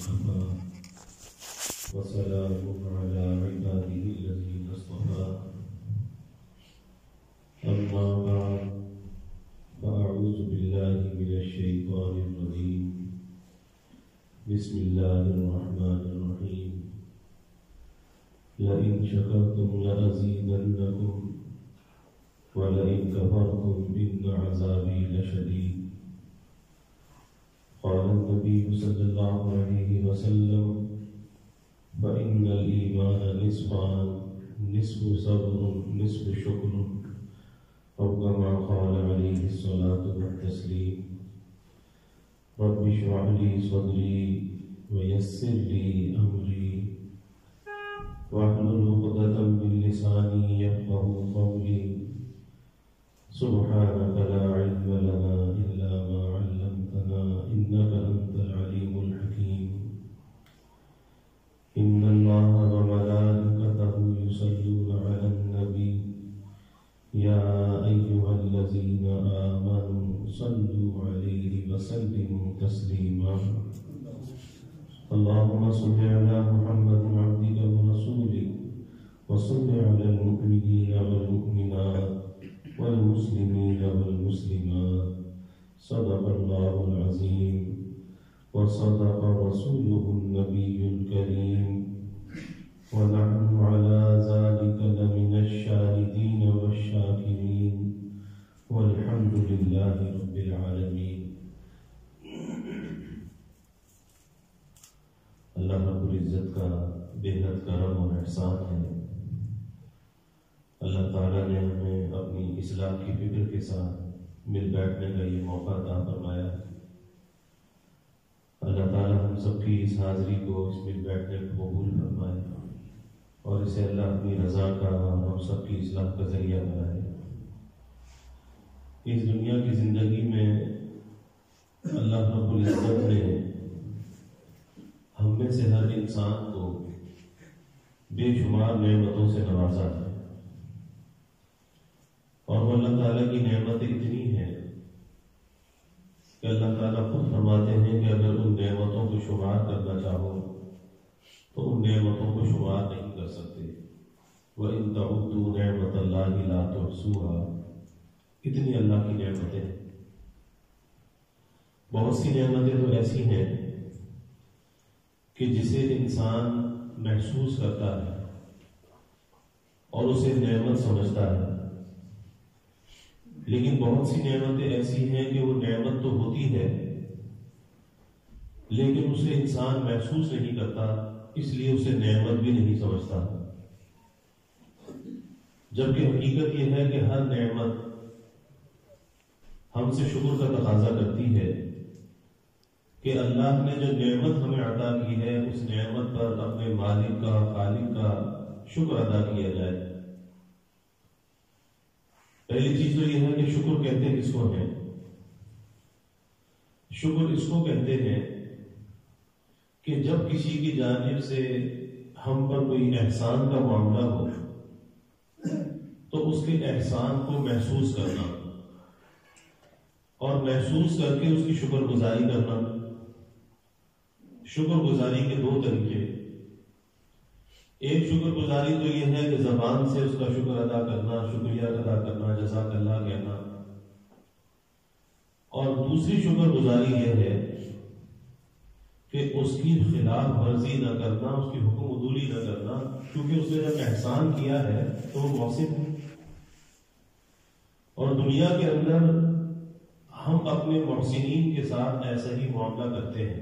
اصطفى وسلام على عباده الذين اصطفى أما بعد فأعوذ بالله من الشيطان الرجيم بسم الله الرحمن الرحيم لئن شكرتم لأزيدنكم ولئن كفرتم إن عذابي لشديد قال النبي صلى الله عليه وسلم فإن الإيمان نصفان نصف صبر نصف شكر أو كما قال عليه الصلاة والتسليم رب اشرح لي صدري ويسر لي أمري واحلل عقدة من لساني يفقهوا قولي سبحانك لا علم لنا إلا ما علمتنا إنك أنت العليم الحكيم إن الله وملائكته يصلون على النبي يا أيها الذين آمنوا صلوا عليه وسلموا تسليما اللهم صل على محمد عبدك ورسولك وصل على المؤمنين والمؤمنات والمسلمين والمسلمات صدق الله العظيم وصدق رسوله النبي الكريم ونحن على ذلك لمن الشاهدين والشاكرين والحمد لله رب العالمين. اللہ رب العزت کا بے حد کرم اور احسان ہے. اللہ تعالیٰ نے ہمیں اپنی اصلاح کی فکر کے ساتھ مل بیٹھنے کا یہ موقع عطا فرمایا ہے. اللہ تعالیٰ ہم سب کی اس حاضری کو اس مل بیٹھنے کو قبول فرمائے اور اسے اللہ اپنی رضا کا اور ہم سب کی اصلاح کا ذریعہ بنائے. اس دنیا کی زندگی میں اللہ رب العزت نے ہم میں سے ہر انسان کو بے شمار نعمتوں سے نوازا ہے اور وہ اللہ تعالیٰ کی نعمتیں اتنی ہیں کہ اللہ تعالیٰ خود فرماتے ہیں کہ اگر ان نعمتوں کو شمار کرنا چاہو تو ان نعمتوں کو شمار نہیں کر سکتے. وَإِن تَعُدُّوا نِعْمَةَ اللَّهِ لَا تُحْصُوهَا. اتنی اللہ کی نعمتیں ہیں. بہت سی نعمتیں تو ایسی ہیں کہ جسے انسان محسوس کرتا ہے اور اسے نعمت سمجھتا ہے، لیکن بہت سی نعمتیں ایسی ہیں کہ وہ نعمت تو ہوتی ہے لیکن اسے انسان محسوس نہیں کرتا، اس لیے اسے نعمت بھی نہیں سمجھتا. جبکہ حقیقت یہ ہے کہ ہر نعمت ہم سے شکر کا تقاضا کرتی ہے کہ اللہ نے جو نعمت ہمیں عطا کی ہے اس نعمت پر اپنے مالک کا خالق کا شکر ادا کیا جائے. پہلی چیز تو یہ ہے کہ شکر کہتے کس کو ہیں؟ شکر اس کو کہتے ہیں کہ جب کسی کی جانب سے ہم پر کوئی احسان کا معاملہ ہو تو اس کے احسان کو محسوس کرنا اور محسوس کر کے اس کی شکر گزاری کرنا. شکر گزاری کے دو طریقے. ایک شکر گزاری تو یہ ہے کہ زبان سے اس کا شکر ادا کرنا، شکریہ ادا کرنا، جزاک اللہ کہنا. اور دوسری شکر گزاری یہ ہے کہ اس کی خلاف ورزی نہ کرنا، اس کی حکم عدولی نہ کرنا، کیونکہ اس نے جب احسان کیا ہے تو وہ محسن ہے. اور دنیا کے اندر ہم اپنے محسنین کے ساتھ ایسا ہی معاملہ کرتے ہیں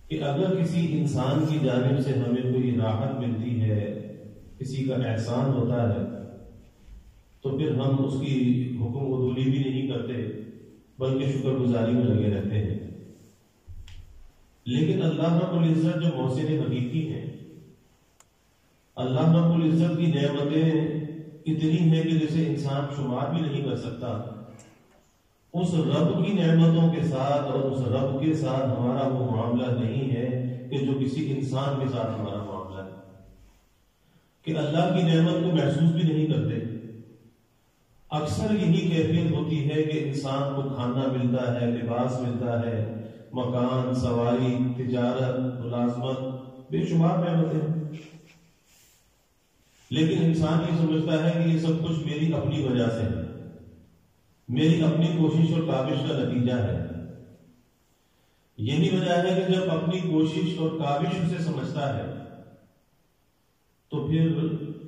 کہ اگر کسی انسان کی جانب سے ہمیں کوئی راحت ملتی ہے، کسی کا احسان ہوتا ہے، تو پھر ہم اس کی حکم عدولی بھی نہیں کرتے بلکہ شکر گزاری میں لگے رہتے ہیں. لیکن اللہ رب العزت جو محسن حقیقی ہیں، اللہ رب العزت کی نعمتیں اتنی ہیں کہ جسے انسان شمار بھی نہیں کر سکتا. اس رب کی نعمتوں کے ساتھ اور اس رب کے ساتھ ہمارا وہ معاملہ نہیں ہے کہ جو کسی انسان کے ساتھ ہمارا معاملہ ہے کہ اللہ کی نعمت کو محسوس بھی نہیں کرتے. اکثر یہی کیفیت ہوتی ہے کہ انسان کو کھانا ملتا ہے، لباس ملتا ہے، مکان، سواری، تجارت، ملازمت، بے شمار نعمتیں ہیں، لیکن انسان یہ سمجھتا ہے کہ یہ سب کچھ میری اپنی وجہ سے ہے، میری اپنی کوشش اور کاوش کا نتیجہ ہے۔ یہی وجہ ہے کہ جب اپنی کوشش اور کاوش اسے سمجھتا ہے تو پھر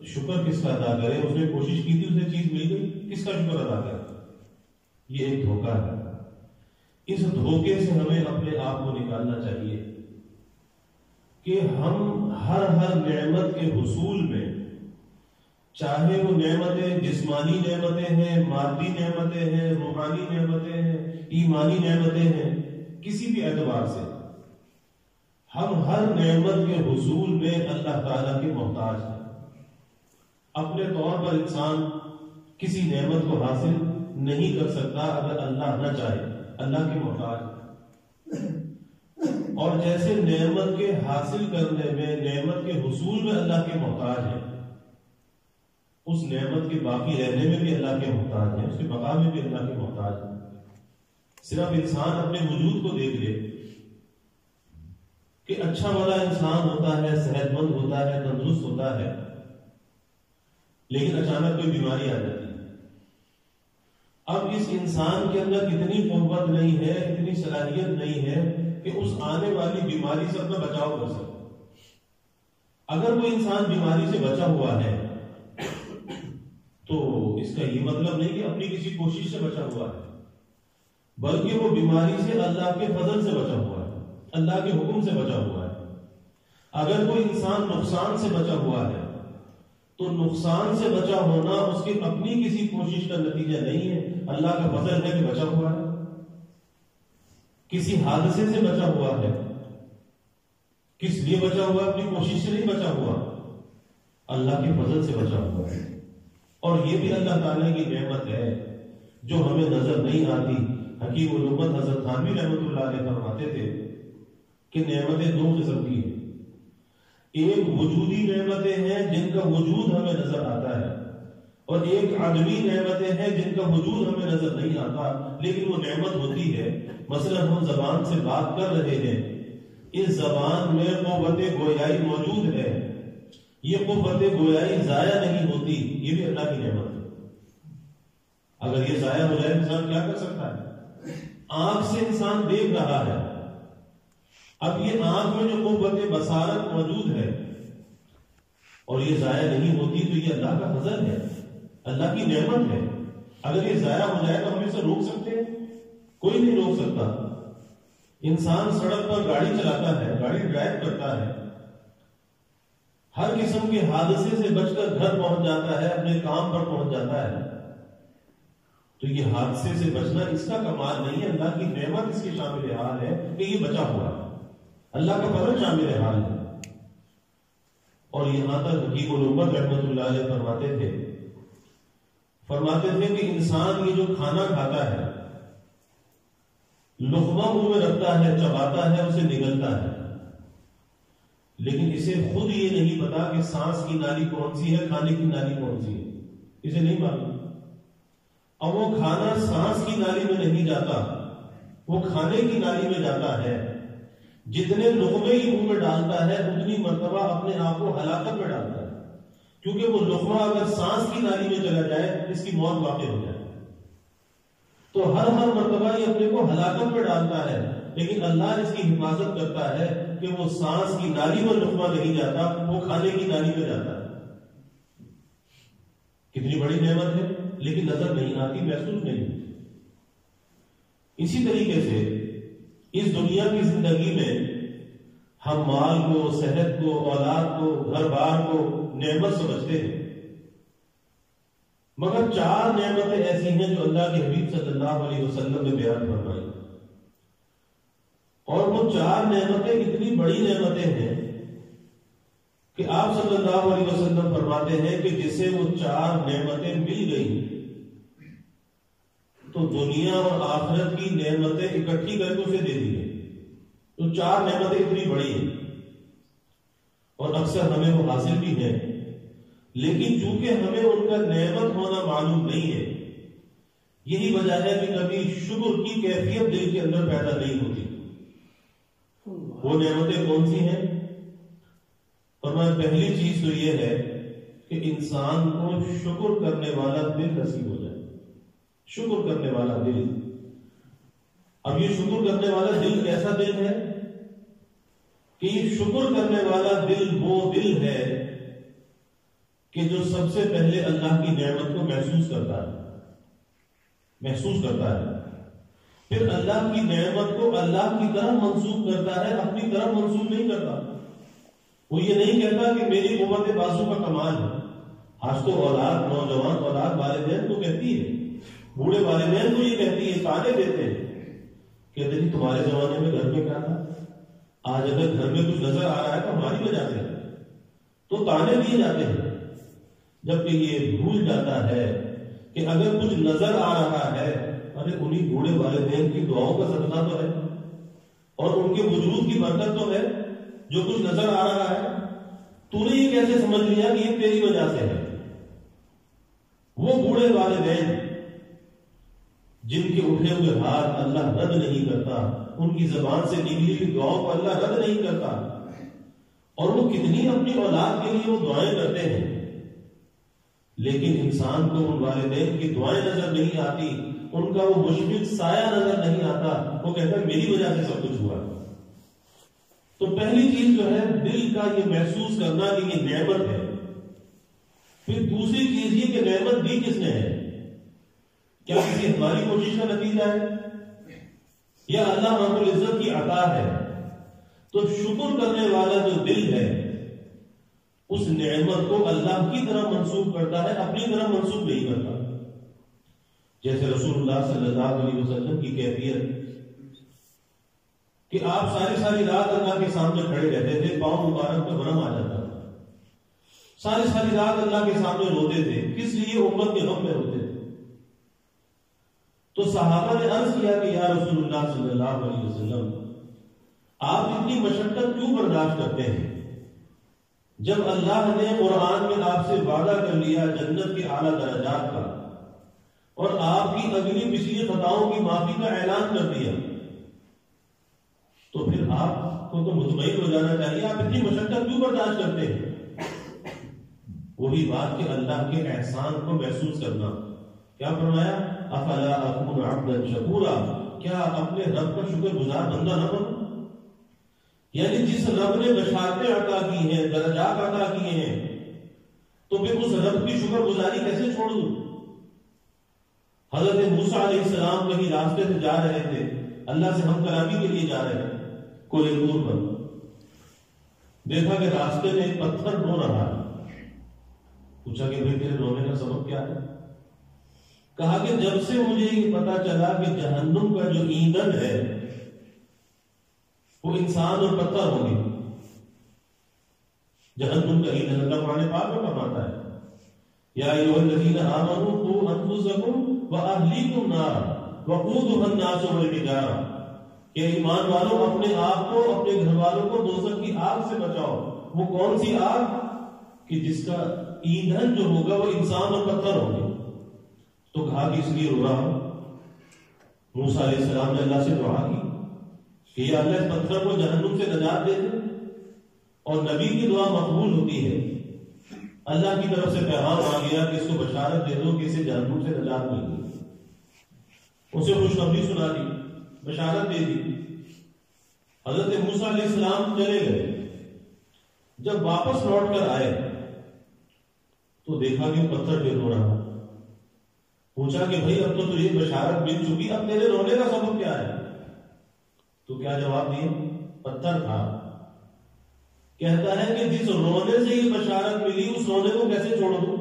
شکر کس کا ادا کرے؟ اس نے کوشش کی تھی، اسے چیز مل گئی، کس کا شکر ادا کرے؟ یہ ایک دھوکہ ہے۔ اس دھوکے سے ہمیں اپنے آپ کو نکالنا چاہیے کہ ہم ہر نعمت کے حصول میں، چاہے وہ نعمتیں جسمانی نعمتیں ہیں، مادی نعمتیں ہیں، روحانی نعمتیں ہیں، ایمانی نعمتیں ہیں، کسی بھی اعتبار سے ہم ہر نعمت کے حصول میں اللہ تعالیٰ کے محتاج ہیں۔ اپنے طور پر انسان کسی نعمت کو حاصل نہیں کر سکتا اگر اللہ نہ چاہے، اللہ کے محتاج ہے۔ اور جیسے نعمت کے حاصل کرنے میں، نعمت کے حصول میں اللہ کے محتاج ہے، اس نعمت کے باقی رہنے میں بھی اللہ کے محتاج ہے، اس کے بقا میں بھی اللہ کے محتاج ہے۔ صرف انسان اپنے وجود کو دیکھ لے کہ اچھا بھلا انسان ہوتا ہے، صحت مند ہوتا ہے، تندرست ہوتا ہے، لیکن اچانک کوئی بیماری آ جاتی ہے۔ اب اس انسان کے اندر اتنی قوت نہیں ہے، اتنی صلاحیت نہیں ہے کہ اس آنے والی بیماری سے اپنا بچاؤ کر سکے۔ اگر کوئی انسان بیماری سے بچا ہوا ہے تو اس کا یہ مطلب نہیں کہ اپنی کسی کوشش سے بچا ہوا ہے، بلکہ وہ بیماری سے اللہ کے فضل سے بچا ہوا ہے، اللہ کے حکم سے بچا ہوا ہے۔ اگر کوئی انسان نقصان سے بچا ہوا ہے تو نقصان سے بچا ہونا اس کی اپنی کسی کوشش کا نتیجہ نہیں ہے، اللہ کا فضل ہے کہ بچا ہوا ہے۔ کسی حادثے سے بچا ہوا ہے، کس لیے بچا ہوا ہے؟ اپنی کوشش سے نہیں بچا ہوا، اللہ کے فضل سے بچا ہوا ہے۔ اور یہ بھی اللہ تعالیٰ کی نعمت ہے جو ہمیں نظر نہیں آتی۔ حکیم الامت حضرت تھانوی رحمۃ اللہ علیہ فرماتے تھے کہ نعمتیں دو قسم کی ہیں، ایک وجودی نعمتیں ہیں جن کا وجود ہمیں نظر آتا ہے، اور ایک عدمی نعمتیں ہیں جن کا وجود ہمیں نظر نہیں آتا لیکن وہ نعمت ہوتی ہے۔ مثلا ہم زبان سے بات کر رہے ہیں، اس زبان میں قوت گویائی موجود ہے، یہ قوت گویائی ضائع نہیں ہوتی، یہ بھی اللہ کی نعمت ہے۔ اگر یہ ضائع ہو جائے انسان کیا کر سکتا ہے؟ آنکھ سے انسان دیکھ رہا ہے، اب یہ آنکھ میں جو قوت بصارت موجود ہے اور یہ ضائع نہیں ہوتی تو یہ اللہ کا فضل ہے، اللہ کی نعمت ہے۔ اگر یہ ضائع ہو جائے تو ہم اسے روک سکتے ہیں؟ کوئی نہیں روک سکتا۔ انسان سڑک پر گاڑی چلاتا ہے، گاڑی ڈرائیو کرتا ہے، ہر قسم کے حادثے سے بچ کر گھر پہنچ جاتا ہے، اپنے کام پر پہنچ جاتا ہے، تو یہ حادثے سے بچنا اس کا کمال نہیں ہے، اللہ کی نعمت اس کے شامل حال ہے کہ یہ بچا ہوا ہے، اللہ کا فضل شامل حال ہے۔ اور یہاں تک حکیم الامت رحمۃ اللہ علیہ فرماتے تھے کہ انسان یہ جو کھانا کھاتا ہے، لقمہ منہ میں رکھتا ہے، چباتا ہے، اسے نگلتا ہے، لیکن اسے خود یہ نہیں پتا کہ سانس کی نالی کون سی ہے، کھانے کی نالی کون سی ہے، اسے نہیں معلوم۔ اور وہ کھانا سانس کی نالی میں نہیں جاتا، وہ کھانے کی نالی میں جاتا ہے۔ جتنے لقمے ہی منہ میں ڈالتا ہے اتنی مرتبہ اپنے آپ کو ہلاکت میں ڈالتا ہے، کیونکہ وہ لقمہ اگر سانس کی نالی میں چلا جائے اس کی موت واقع ہو جائے۔ تو ہر مرتبہ یہ اپنے کو ہلاکت میں ڈالتا ہے، لیکن اللہ اس کی حفاظت کرتا ہے کہ وہ سانس کی نالی میں لقمہ نہیں جاتا، وہ کھانے کی نالی میں جاتا ہے۔ کتنی بڑی نعمت ہے، لیکن نظر نہیں آتی، محسوس نہیں ہوتی۔ اسی طریقے سے اس دنیا کی زندگی میں ہم مال کو، صحت کو، اولاد کو، گھر بار کو نعمت سمجھتے ہیں، مگر 4 نعمتیں ایسی ہیں جو اللہ کے حبیب صلی اللہ علیہ وسلم نے بیان فرمائی، اور وہ 4 نعمتیں اتنی بڑی نعمتیں ہیں کہ آپ صلی اللہ علیہ وسلم فرماتے ہیں کہ جسے وہ 4 نعمتیں مل گئی تو دنیا اور آخرت کی نعمتیں اکٹھی کر کے اسے دے دی گئی۔ تو 4 نعمتیں اتنی بڑی ہیں اور اکثر ہمیں وہ حاصل بھی ہیں، لیکن چونکہ ہمیں ان کا نعمت ہونا معلوم نہیں ہے، یہی وجہ ہے کہ کبھی شکر کی کیفیت دل کے اندر پیدا نہیں ہوتی۔ وہ نعمتیں کون سی ہیں؟ فرمایا پہلی چیز تو یہ ہے کہ انسان کو شکر کرنے والا دل نصیب ہو جائے. شکر کرنے والا دل. اب یہ شکر کرنے والا دل کیسا دل ہے کہ یہ شکر کرنے والا دل وہ دل ہے کہ جو سب سے پہلے اللہ کی نعمت کو محسوس کرتا ہے, پھر اللہ کی نعمت کو اللہ کی طرف منسوخ کرتا ہے, اپنی طرف منسوخ نہیں کرتا. وہ یہ نہیں کہتا کہ میری قوت بازو کا کمال ہے. آج تو اولاد, نوجوان اولاد والدین کو کہتی ہے, بوڑھے والدین کو یہ کہتی ہے, تانے دیتے ہیں کہ دیکھیں تمہارے زمانے میں گھر میں کیا تھا, آج اگر گھر میں کچھ نظر آ رہا ہے تو ہماری وجہ سے, تو تانے دیے جاتے ہیں. جبکہ یہ بھول جاتا ہے کہ اگر کچھ نظر آ رہا ہے, ارے انہیں بوڑھے والدین کی دعاؤں کا صدقہ تو ہے اور ان کے وجود کی برکت تو ہے جو کچھ نظر آ رہا ہے. تو نے یہ کیسے سمجھ لیا کہ یہ تیری وجہ سے ہے؟ وہ بوڑھے والدین جن کے اٹھے ہوئے ہاتھ اللہ رد نہیں کرتا, ان کی زبان سے نکلی ہوئی دعاؤں کو اللہ رد نہیں کرتا, اور وہ کتنی اپنی اولاد کے لیے وہ دعائیں کرتے ہیں, لیکن انسان کو ان والدین کی دعائیں نظر نہیں آتی, ان کا وہ مشفق سایہ نظر نہیں آتا. وہ کہتا ہے میری وجہ سے سب کچھ ہوا. تو پہلی چیز جو ہے دل کا یہ محسوس کرنا کہ یہ نعمت ہے. پھر دوسری چیز یہ کہ نعمت دی کس نے ہے؟ کیا کسی ہماری کوشش کا نتیجہ ہے یا اللہ رب العزت کی عطا ہے؟ تو شکر کرنے والا جو دل ہے اس نعمت کو اللہ کی طرف منسوخ کرتا ہے, اپنی طرف منسوخ نہیں کرتا. جیسے رسول اللہ صلی اللہ علیہ وسلم کی کیفیت کہ آپ ساری رات اللہ کے سامنے کھڑے رہتے تھے, پاؤں مبارک پر ورم آ جاتا تھا, ساری رات اللہ کے سامنے روتے تھے. کس لیے؟ امت کے غم میں روتے تھے. تو صحابہ نے عرض کیا کہ یا رسول اللہ صلی اللہ علیہ وسلم, آپ اتنی مشقت کیوں برداشت کرتے ہیں جب اللہ نے قرآن میں آپ سے وعدہ کر لیا جنت کے اعلیٰ درجات کا اور آپ کی اگلی پچھلی خطاؤں کی معافی کا اعلان کر دیا, تو پھر آپ کو تو مطمئن ہو جانا چاہیے, آپ اتنی مشقت کیوں برداشت کرتے ہیں؟ وہی بات کہ اللہ کے احسان کو محسوس کرنا. کیا فرمایا؟ افلا اکون عبدا شکورا, کیا اپنے رب کا شکر گزار بندہ نہ بنوں؟ یعنی جس رب نے بشارتیں عطا کی ہیں, درجات عطا کیے ہیں, تو پھر اس رب کی شکر گزاری کیسے چھوڑ دوں؟ حضرت موسیٰ علیہ السلام کہیں راستے سے جا رہے تھے, اللہ سے ہم کلامی کے لیے جا رہے ہیں, کوئی دور پر دیکھا کہ راستے میں ایک پتھر رو رہا ہے. پوچھا کہ بھائی تیرے رونے کا سبب کیا ہے؟ کہا کہ جب سے مجھے یہ پتا چلا کہ جہنم کا جو ایندھن ہے وہ انسان اور پتھر ہوں گے. جہنم کا ایندھن اللہ قرآن پاک میں فرماتا ہے یا ایھا الذین آمنوا قوا انفسکم واہلیکم نارا وقودھا الناس والحجارہ, کہ ایمان والوں اپنے آپ کو اپنے گھر والوں کو دوزخ کی آگ سے بچاؤ. وہ کون سی آگ کہ جس کا ایندھن جو ہوگا وہ انسان اور پتھر ہوں گے. تو کہا کہ اس لیے رو رہا ہوں. موسیٰ علیہ السلام نے اللہ سے دعا کی کہ یا اللہ اس پتھر کو جہنم سے نجات دے دے, اور نبی کی دعا مقبول ہوتی ہے. اللہ کی طرف سے پیغام آ گیا کہ اس کو بشارت دے دو کہ اسے جہنم سے نجات مل گئی. اسے خوشخبری سنا دی, بشارت دے دی. حضرت موسیٰ علیہ السلام چلے گئے. جب واپس لوٹ کر آئے تو دیکھا کہ پتھر پہ رو رہا. پوچھا کہ بھائی اب تو تجھے بشارت مل چکی, اب تیرے رونے کا سبب کیا ہے؟ تو کیا جواب دیا؟ پتھر تھا. کہتا ہے کہ جس رونے سے یہ بشارت ملی اس رونے کو کیسے چھوڑ دوں؟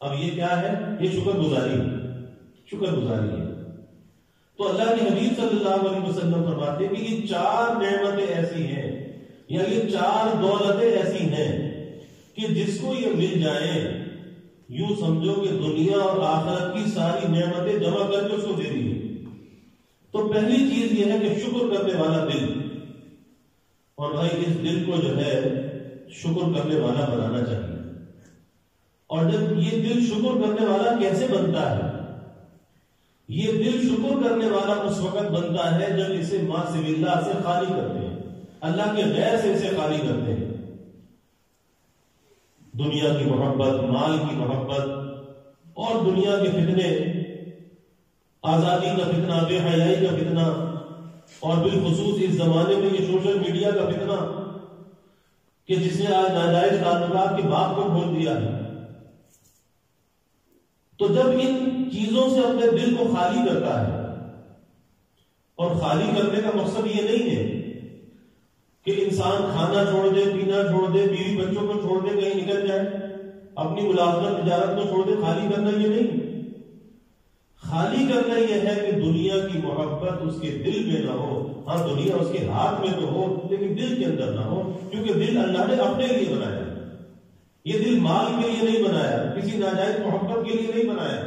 اب یہ کیا ہے؟ یہ شکر گزاری ہے. تو اللہ کے حبیب صلی اللہ علیہ وسلم فرماتے ہیں کہ یہ 4 نعمتیں ایسی ہیں یا یہ 4 دولتیں ایسی ہیں کہ جس کو یہ مل جائیں یوں سمجھو کہ دنیا اور آخرت کی ساری نعمتیں جمع کر کے اس کو دے دی. تو پہلی چیز یہ ہے کہ شکر کرنے والا دل, اور بھائی اس دل کو جو ہے شکر کرنے والا بنانا چاہیے. اور جب یہ دل شکر کرنے والا کیسے بنتا ہے؟ یہ دل شکر کرنے والا اس وقت بنتا ہے جب اسے ما سوی اللہ سے خالی کرتے ہیں. اللہ کے غیر سے اسے خالی کرتے ہیں. دنیا کی محبت، مال کی محبت اور دنیا کے فتنے، آزادی کا فتنہ، بے حیائی کا فتنہ، اور بالخصوص اس زمانے میں یہ سوشل میڈیا کا فتنہ کہ جس نے آج ناجائز تعلقات کی بات کو کھول دیا ہے. تو جب ان چیزوں سے اپنے دل کو خالی کرتا ہے، اور خالی کرنے کا مقصد یہ نہیں ہے کہ انسان کھانا چھوڑ دے، پینا چھوڑ دے، بیوی بچوں کو چھوڑ دے، کہیں نکل جائے، اپنی ملازمت تجارت کو چھوڑ دے. خالی کرنا یہ نہیں. خالی کرنا یہ ہے کہ دنیا کی محبت اس کے دل میں نہ ہو. ہاں دنیا اس کے ہاتھ میں تو ہو لیکن دل کے اندر نہ ہو، کیونکہ دل اللہ نے اپنے لیے بنایا. یہ دل مال کے لیے نہیں بنایا، کسی ناجائز محبت کے لیے نہیں بنایا،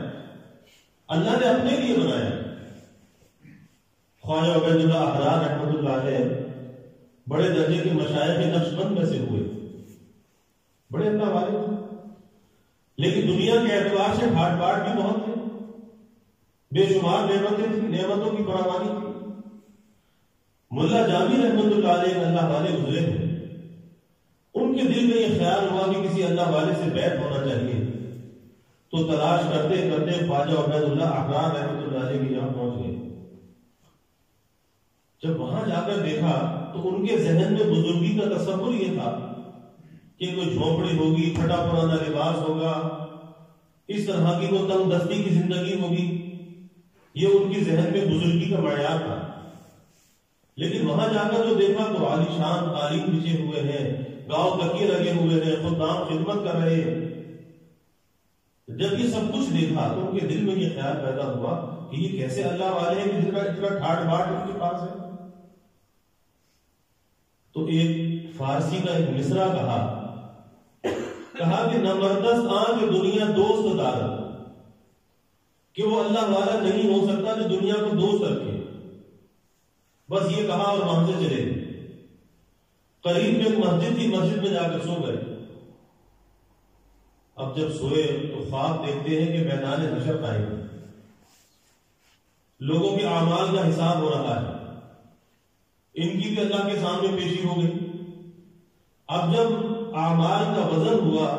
اللہ نے اپنے لیے بنایا. خواجہ عبید اللہ احرار رحمۃ اللہ علیہ بڑے درجے کے مشائخ نقشبند میں سے ہوئے، بڑے اللہ والے، لیکن دنیا کے اعتبار سے ٹھاٹ باٹ بھی بہت ہے، بے شمار نعمتوں کی فراوانی تھی. ملا جامی رحمۃ اللہ علیہ اللہ والے گزرے ہیں. ان کے دل میں یہ خیال ہوا کہ کسی اللہ والے سے بیعت ہونا چاہیے، تو تلاش کرتے کرتے خواجہ عبید اللہ احرار رحمۃ اللہ علیہ کے یہاں پہنچ گئے. جب وہاں جا کر دیکھا تو ان کے ذہن میں بزرگی کا تصور یہ تھا کہ کوئی جھونپڑی ہوگی، پھٹا پرانا لباس ہوگا، اس طرح کی وہ تنگ دستی کی زندگی ہوگی. یہ ان کی ذہن میں بزرگی کا معیار تھا. لیکن وہاں جا کر جو دیکھا تو عالیشان قالین بچھے ہوئے ہیں، گاؤں تکیے لگے ہوئے ہیں، خدام خدمت کر رہے ہیں. جب یہ سب کچھ دیکھا تو ان کے دل میں یہ خیال پیدا ہوا کہ یہ کیسے اللہ والے ہیں کہ اتنا ٹھاٹ باٹ ان کے پاس ہے. تو ایک فارسی کا ایک مصرع کہا کہ نمردست آنکھ دنیا دوست دارت، کہ وہ اللہ والا نہیں ہو سکتا جو دنیا کو دوست رکھے. بس یہ کہا اور وہاں سے چلے گئے. قریب میں ایک مسجد تھی، مسجد میں جا کر سو گئے. اب جب سوئے تو خواب دیکھتے ہیں کہ میدان حشر قائم ہے، لوگوں کے اعمال کا حساب ہو رہا ہے، ان کی بھی اللہ کے سامنے پیشی ہو گئی. اب جب اعمال کا وزن ہوا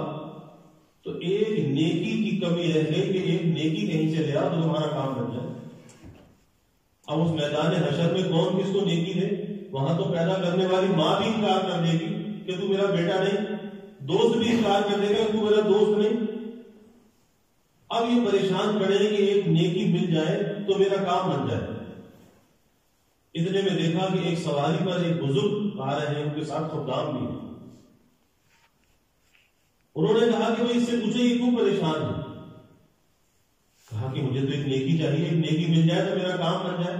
تو ایک نیکی کی کمی رہ گئی کہ ایک نیکی کہیں سے لے آؤ تو تمہارا کام بن جائے. اب اس میدان حشر میں کون کس کو نیکی دے؟ وہاں تو پیدا کرنے والی ماں بھی انکار کر دے گی کہ تو میرا بیٹا نہیں، دوست بھی انکار کر دے گا کہ تو میرا دوست نہیں. اب یہ پریشان پڑے کہ ایک نیکی مل جائے تو میرا کام بن جائے. اتنے میں دیکھا کہ ایک سواری پر ایک بزرگ آ رہے ہیں، ان کے ساتھ خدام بھی. انہوں نے کہا کہ وہ اس سے پوچھے یہ کیوں پریشان ہے؟ کہا کہ مجھے تو ایک نیکی چاہیے، ایک نیکی مل جائے تو میرا کام بن جائے.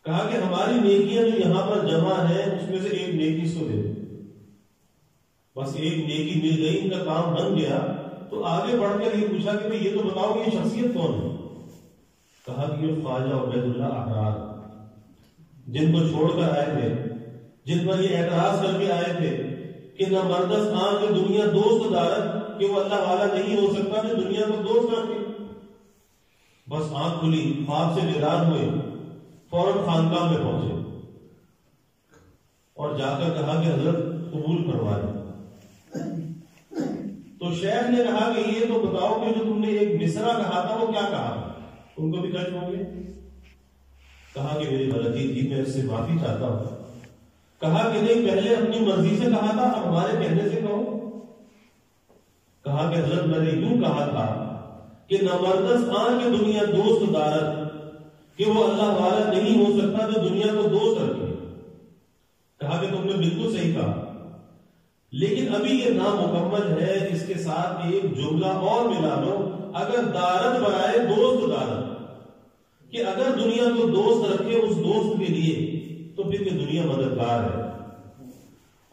کہا کہ ہماری نیکیاں جو یہاں پر جمع ہیں اس میں سے ایک نیکی اس کو دے دو. بس ایک نیکی مل گئی، ان کا کام بن گیا. تو آگے بڑھ کر یہ پوچھا کہ یہ تو بتاؤ کہ یہ شخصیت کون ہے؟ کہا کہ یہ خواجہ عبید اللہ احرار، جن کو چھوڑ کر آئے تھے، جن پر یہ اعتراض کر کے آئے تھے کہ نہ مردس آنکھ دنیا دوست دارت، کہ وہ اللہ والا نہیں ہو سکتا جو دنیا کو دوست رکھے. بس آنکھ کھلی، خواب سے بیدار ہوئے، فوراً خانقاہ میں پہنچے اور جا کر کہا کہ حضرت قبول کروا دیں. تو شیخ نے کہا کہ یہ تو بتاؤ کہ جو تم نے ایک مصرع کہا تھا وہ کیا کہا؟ ان کو بھی کشف ہو گیا. کہا کہ میری غلطی تھی، میں اس سے معافی چاہتا ہوں. کہا کہ نہیں، پہلے اپنی مرضی سے کہا تھا، اب ہمارے کہنے سے کہو. کہا کہ حضرت میں نے یوں کہا تھا کہ نمردست آنکھ دنیا دوست دارت، کہ وہ اللہ والا نہیں ہو سکتا جو دنیا کو دوست رکھے. کہا کہ تم نے بالکل صحیح کہا، لیکن ابھی یہ نامکمل ہے، اس کے ساتھ ایک جملہ اور ملا لو، اگر دارت برائے دوست دارت، کہ اگر دنیا کو دوست رکھے اس دوست کے لیے تو پھر یہ دنیا مددگار ہے،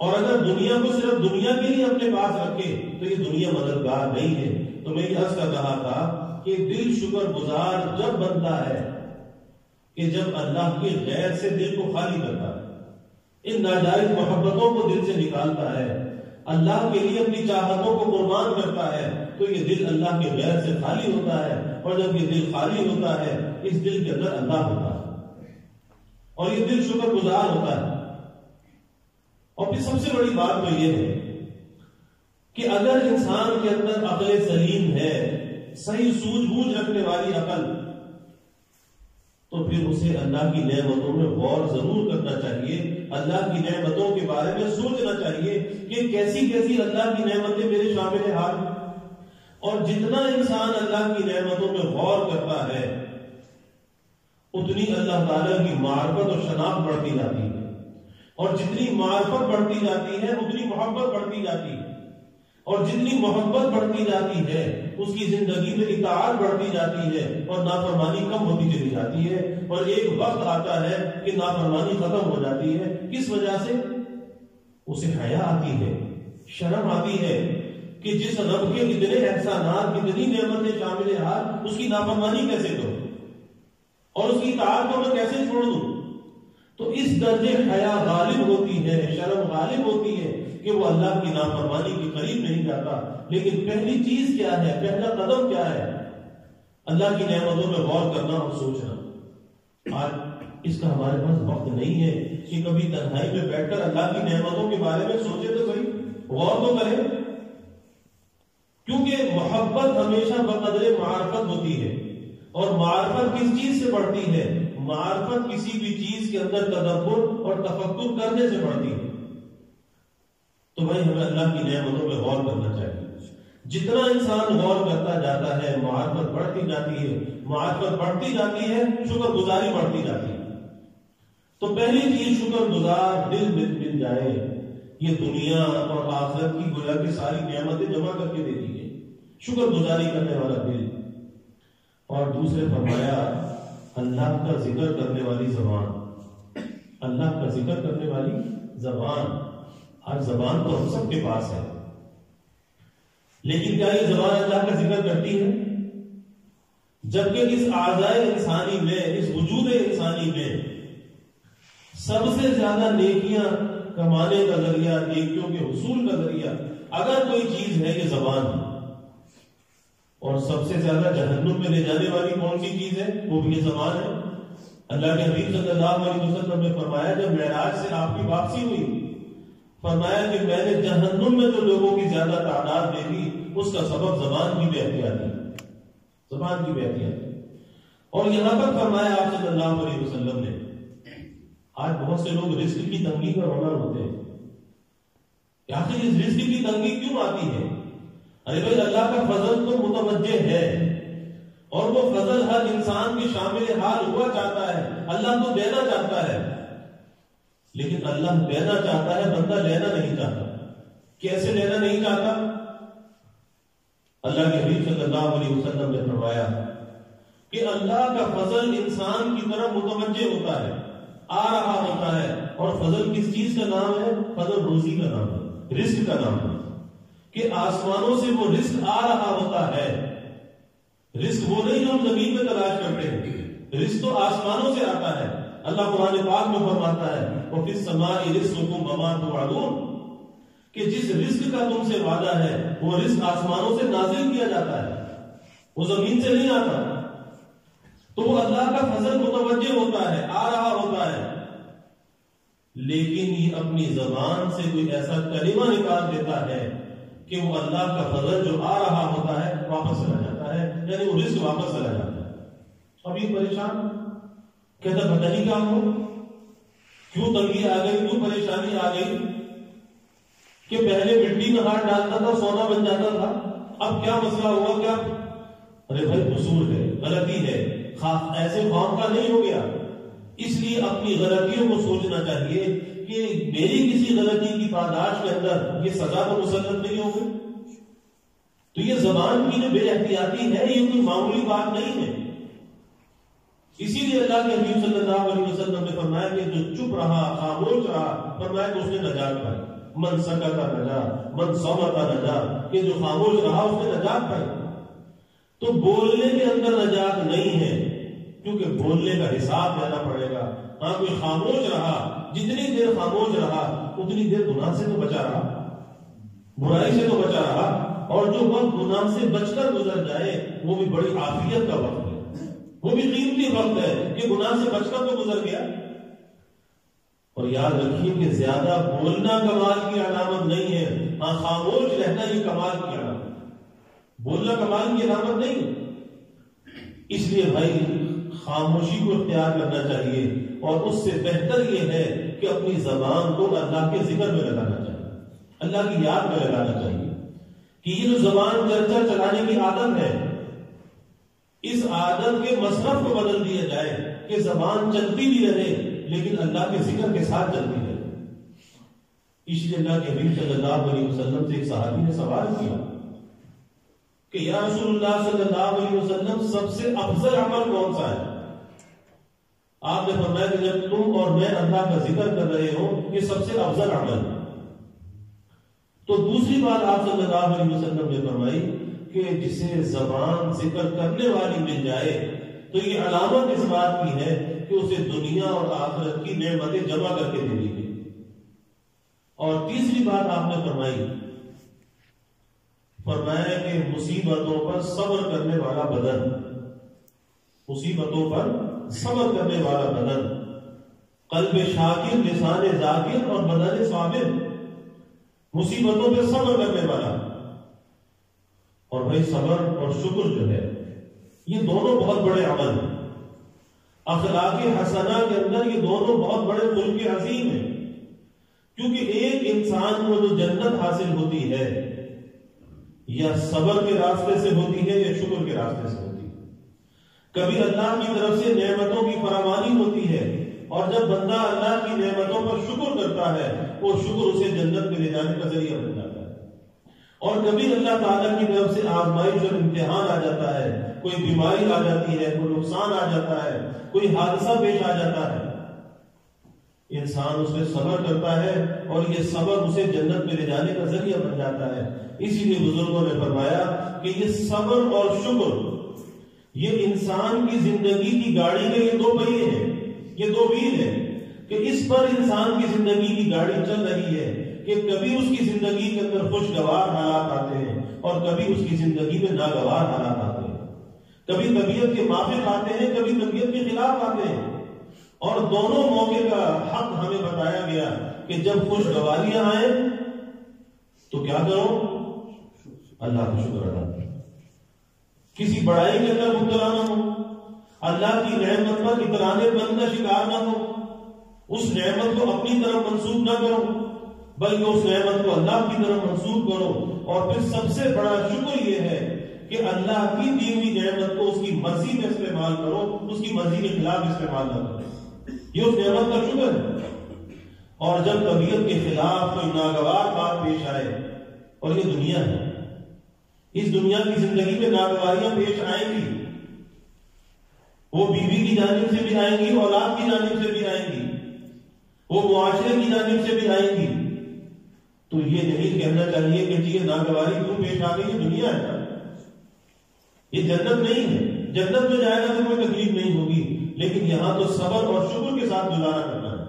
اور اگر دنیا کو صرف دنیا کے لیے اپنے پاس رکھے تو یہ دنیا مددگار نہیں ہے. تو میں یہ عرض کر رہا تھا کہ دل شکر گزار جب بنتا ہے کہ جب اللہ کے غیر سے دل کو خالی کرتا ہے، ان ناجائز محبتوں کو دل سے نکالتا ہے، اللہ کے لیے اپنی چاہتوں کو قربان کرتا ہے، تو یہ دل اللہ کے غیر سے خالی ہوتا ہے. اور جب یہ دل خالی ہوتا ہے اس دل کے اندر اللہ ہوتا ہے اور یہ دل شکر گزار ہوتا ہے. اور پھر سب سے بڑی بات تو یہ ہے کہ اگر انسان کے اندر عقل سلیم ہے، صحیح سوجھ بوجھ رکھنے والی عقل، تو پھر اسے اللہ کی نعمتوں میں غور ضرور کرنا چاہیے، اللہ کی نعمتوں کے بارے میں سوچنا چاہیے کہ کیسی کیسی اللہ کی نعمتیں میرے شامل حال ہیں۔ اور جتنا انسان اللہ کی نعمتوں میں غور کرتا ہے اتنی اللہ تعالیٰ کی معرفت اور شناخت بڑھتی جاتی ہے، اور جتنی معرفت بڑھتی جاتی ہے اتنی محبت بڑھتی جاتی ہے، اور جتنی محبت بڑھتی جاتی ہے اس کی زندگی میں اطاعت بڑھتی جاتی ہے اور نافرمانی کم ہوتی چلی جاتی ہے، اور ایک وقت آتا ہے کہ نافرمانی ختم ہو جاتی ہے۔ کس وجہ سے؟ اسے حیا آتی ہے، شرم آتی ہے کہ جس رب کے اتنے احسانات، اتنی نعمتیں شامل حال، اس کی نافرمانی کیسے کروں اور اس کی اطاعت کو میں کیسے چھوڑ دوں؟ تو اس درجے حیا غالب ہوتی ہے، شرم غالب ہوتی ہے کہ وہ اللہ کی نافرمانی کے قریب نہیں جاتا۔ لیکن پہلی چیز کیا ہے، پہلا قدم کیا ہے؟ اللہ کی نعمتوں میں غور کرنا اور سوچنا۔ آج اس کا ہمارے پاس وقت نہیں ہے کہ کبھی تنہائی میں بیٹھ کر اللہ کی نعمتوں کے بارے میں سوچے تو صحیح، غور تو کریں، کیونکہ محبت ہمیشہ بقدر معرفت ہوتی ہے، اور معرفت کس چیز سے بڑھتی ہے؟ معرفت کسی بھی چیز کے اندر تدبر اور تفکر کرنے سے بڑھتی ہے۔ تو بھائی ہمیں اللہ کی نعمتوں پہ غور کرنا چاہیے۔ جتنا انسان غور کرتا جاتا ہے معرفت بڑھتی جاتی ہے، معرفت بڑھتی جاتی ہے، شکر گزاری بڑھتی جاتی ہے۔ تو پہلی چیز شکر گزار دل مل جائے، یہ دنیا اور آخرت کی گویا کی ساری نعمتیں جمع کر کے دیتی ہے شکر گزاری کرنے والا دل۔ اور دوسرے فرمایا اللہ کا ذکر کرنے والی زبان، اللہ کا ذکر کرنے والی زبان۔ ہر زبان تو ہم سب کے پاس ہے، لیکن کیا یہ زبان اللہ کا ذکر کرتی ہے؟ جبکہ اس اعضائے انسانی میں، اس وجود انسانی میں سب سے زیادہ نیکیاں کمانے کا ذریعہ، نیکیوں کے حصول کا ذریعہ اگر کوئی چیز ہے یہ زبان ہے، اور سب سے زیادہ جہنم میں لے جانے والی کون سی چیز ہے؟ وہ بھی یہ زبان ہے۔ اللہ کے حبیب صلی اللہ علیہ وسلم نے فرمایا جب معراج سے آپ کی واپسی ہوئی، فرمایا کہ میں نے جہنم میں جو لوگوں کی زیادہ تعداد دیکھی اس کا سبب زبان کی بے احتیاطی، زبان کی بے احتیاطی۔ اور یہاں پر فرمایا آپ صلی اللہ علیہ وسلم نے، آج بہت سے لوگ رزق کی تنگی کا ہنر ہوتے ہیں کہ آخر اس رزق کی تنگی کیوں آتی ہے؟ ارے بھائی اللہ کا فضل تو متوجہ ہے، اور وہ فضل ہر انسان کے شامل حال ہوا چاہتا ہے، اللہ تو دینا چاہتا ہے، لیکن اللہ دینا چاہتا ہے، بندہ لینا نہیں چاہتا۔ کیسے لینا نہیں چاہتا؟ اللہ کے حبیب صلی اللہ علیہ وسلم نے فرمایا کہ اللہ کا فضل انسان کی طرف متوجہ ہوتا ہے، آ رہا ہوتا ہے، اور فضل کس چیز کا نام ہے؟ فضل روزی کا نام ہے، رزق کا نام ہے، کہ آسمانوں سے وہ رزق آ رہا ہوتا ہے۔ رزق وہ نہیں جو ہم زمین میں تلاش کرتے ہیں، رزق تو آسمانوں سے آتا ہے۔ اللہ قرآن پاک میں فرماتا ہے وَفِي السَّمَاءِ رِزْقُكُمْ وَمَا تُوعَدُونَ، کہ جس رزق کا تم سے وعدہ ہے وہ رزق آسمانوں سے نازل کیا جاتا ہے، وہ زمین سے نہیں آتا۔ تو وہ اللہ کا فضل متوجہ ہوتا ہے، آ رہا ہوتا ہے، لیکن یہ اپنی زبان سے کوئی ایسا کلمہ نکال دیتا ہے کہ وہ اللہ کا فضل جو آ رہا ہوتا ہے واپس چلا جاتا ہے، یعنی وہ رزق واپس چلا جاتا ہے۔ اب یہ پریشان کہتا پتہ نہیں کیا ہو، کیوں تنگی آ گئی، کیوں پریشانی آ گئی کہ پہلے مٹی میں ہاتھ ڈالتا تھا سونا بن جاتا تھا، اب کیا مسئلہ ہوا؟ کیا؟ ارے بھائی قصور ہے، غلطی ہے، ایسے قوم کا نہیں ہو گیا۔ اس لیے اپنی غلطیوں کو سوچنا چاہیے کہ میری کسی غلطی کی پاداش کے اندر یہ سزا تو مسلط نہیں ہوگی۔ تو یہ زبان کی جو بے احتیاطی ہے یہ کوئی معمولی بات نہیں ہے۔ اسی لیے اللہ کے حبیب صلی اللہ علیہ وسلم نے فرمایا کہ جو چپ رہا، خاموش رہا، فرمایا کہ اس نے نجات پائی۔ من سکت نجا، من صمت نجا، کہ جو خاموش رہا اس نے نجات پائی۔ تو بولنے کے اندر نجات نہیں ہے، کیونکہ بولنے کا حساب دینا پڑے گا۔ ہاں کوئی خاموش رہا، جتنی دیر خاموش رہا اتنی دیر گناہ سے تو بچا رہا، برائی سے تو بچا رہا، اور جو وقت گناہ سے بچ کر گزر جائے وہ بھی بڑی عافیت کا وقت ہے، وہ بھی قیمتی وقت ہے کہ گناہ سے بچ کر تو گزر گیا۔ اور یاد رکھیے کہ زیادہ بولنا کمال کی علامت نہیں ہے، ہاں خاموش رہنا یہ کمال کی علامت، بولنا کمال کی علامت نہیں ہے۔ اس لیے بھائی خاموشی کو اختیار کرنا چاہیے، اور اس سے بہتر یہ ہے کہ اپنی زبان کو اللہ کے ذکر میں لگانا چاہیے، اللہ کی یاد میں لگانا چاہیے، کہ یہ جو زبان چرچا چلانے کی عادت ہے، اس عادت کے مصرف کو بدل دیا جائے کہ زبان چلتی بھی رہے لیکن اللہ کے ذکر کے ساتھ چلتی رہے۔ اس لیے اللہ کے حبیب صلی اللہ علیہ وسلم سے ایک صحابی نے سوال کیا کہ یا رسول اللہ صلی اللہ علیہ وسلم سب سے افضل عمل کون سا ہے؟ آپ نے فرمایا کہ جب تم اور میں اللہ کا ذکر کر رہے ہو یہ سب سے افضل عمل ہے۔ تو دوسری بات آپ صلی اللہ علیہ وسلم نے فرمائی کہ جسے زبان ذکر کرنے والی مل جائے تو یہ علامت اس بات کی ہے کہ اسے دنیا اور آخرت کی نعمتیں جمع کر کے دے دی گئی۔ اور تیسری بات آپ نے فرمایا کہ مصیبتوں پر صبر کرنے والا بدن، مصیبتوں پر صبر کرنے والا بدن، قلب شاکر، لسان ذاکر اور بدن صابر، مصیبتوں پہ صبر کرنے والا۔ اور بھائی صبر اور شکر جو ہے یہ دونوں بہت بڑے عمل ہیں، اخلاق حسنہ کے اندر یہ دونوں بہت بڑے خلق عظیم ہیں، کیونکہ ایک انسان کو جو جنت حاصل ہوتی ہے یا صبر کے راستے سے ہوتی ہے یا شکر کے راستے سے ہوتی ہے۔ کبھی اللہ کی طرف سے نعمتوں کی فراوانی ہوتی ہے، اور جب بندہ اللہ کی نعمتوں پر شکر کرتا ہے وہ شکر اسے جنت میں لے جانے کا ذریعہ بن جاتا ہے۔ اور کبھی اللہ تعالیٰ کی طرف سے آزمائش اور امتحان آ جاتا ہے، کوئی بیماری آ جاتی ہے، کوئی نقصان آ جاتا ہے، کوئی حادثہ پیش آ جاتا ہے، انسان اس پہ صبر کرتا ہے اور یہ صبر اسے جنت میں لے جانے کا ذریعہ بن جاتا ہے۔ اسی لیے بزرگوں نے فرمایا کہ یہ صبر اور شکر یہ انسان کی زندگی کی گاڑی کے یہ دو پہیے ہیں، یہ دو وہیل ہیں کہ اس پر انسان کی زندگی کی گاڑی چل رہی ہے کہ کبھی اس کی زندگی کے اندر خوشگوار حالات آتے ہیں اور کبھی اس کی زندگی میں ناگوار حالات آتے ہیں، کبھی طبیعت کے موافق آتے ہیں، کبھی طبیعت کے خلاف آتے ہیں، اور دونوں موقع کا حق ہمیں بتایا گیا کہ جب خوشگواریاں آئیں تو کیا کرو؟ اللہ کا شکر ادا کرو، کسی بڑائی کے اندر مبتلا نہ ہو، اللہ کی نعمت پر اترانے بند کا شکار نہ ہو، اس نعمت کو اپنی طرف منسوب نہ کرو بلکہ اس نعمت کو اللہ کی طرف منسوب کرو۔ اور پھر سب سے بڑا شکر یہ ہے کہ اللہ کی دی ہوئی نعمت کو اس کی مرضی میں استعمال کرو، اس کی مرضی کے خلاف استعمال نہ کرو، یہ اس نعمت کا شکر ہے۔ اور جب طبیعت کے خلاف کوئی ناگوار بات پیش آئے، اور یہ دنیا ہے، اس دنیا کی زندگی میں ناگواریاں پیش آئیں گی، وہ بیوی کی جانب سے بھی آئیں گی، اولاد کی جانب سے بھی آئیں گی، وہ معاشرے کی جانب سے بھی آئیں گی، تو یہ نہیں کہنا چاہیے کہ جی یہ ناگواری کیوں پیش آ گئی، یہ دنیا ہے، یہ جنت نہیں ہے، جنت میں جائے گا تو کوئی تکلیف نہیں ہوگی، لیکن یہاں تو صبر اور شکر کے ساتھ گزارا کرنا ہے۔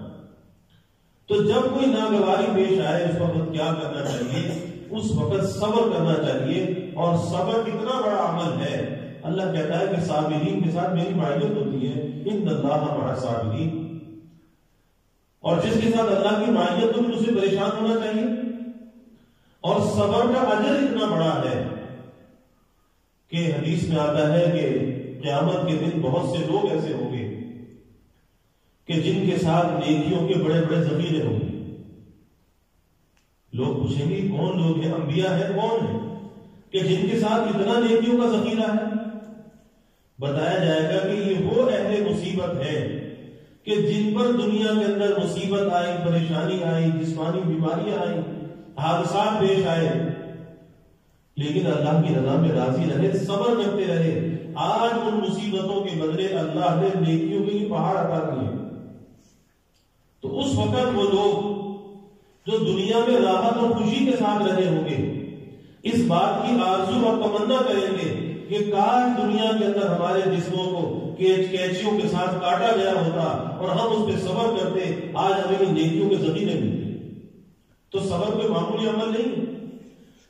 تو جب کوئی ناگواری پیش آئے اس وقت کیا کرنا چاہیے؟ اس وقت صبر کرنا چاہیے، اور صبر کتنا بڑا عمل ہے۔ اللہ کہتا ہے کہ صابرین کے ساتھ میری معیت ہوتی ہے، ان اللہ مع الصابرین، اور جس کے ساتھ اللہ کی معیت ہو اسے پریشان ہونا چاہیے۔ اور صبر کا اجر اتنا بڑا ہے کہ حدیث میں آتا ہے کہ قیامت کے دن بہت سے لوگ ایسے ہوں گے کہ جن کے ساتھ نیکیوں کے بڑے بڑے ذخیرے ہوں گے۔ لوگ پوچھیں گے کون لوگ ہیں؟ انبیاء ہیں، کون ہیں کہ جن کے ساتھ اتنا نیکیوں کا ذخیرہ ہے؟ بتایا جائے گا کہ یہ وہ اہل مصیبت ہیں کہ جن پر دنیا کے اندر مصیبت آئی، پریشانی آئی، جسمانی بیماریاں آئی، حادثات پیش آئے، لیکن اللہ کی رضا میں راضی رہے، صبر کرتے رہے، آج ان مصیبتوں کے بدلے اللہ نے نیکیوں کے لیے پہاڑ عطا کیے۔ تو اس وقت وہ لوگ جو دنیا میں راحت اور خوشی کے ساتھ رہے ہوں گے، اس بات کی آرزو اور تمنا کریں گے کہ کاش دنیا کے اندر ہمارے جسموں کو کیچیوں کے ساتھ کاٹا گیا ہوتا اور ہم اس پہ صبر کرتے، آج ہمیں نیکیوں کے ذخیرے ملتے۔ تو صبر کوئی معمولی عمل نہیں ہے۔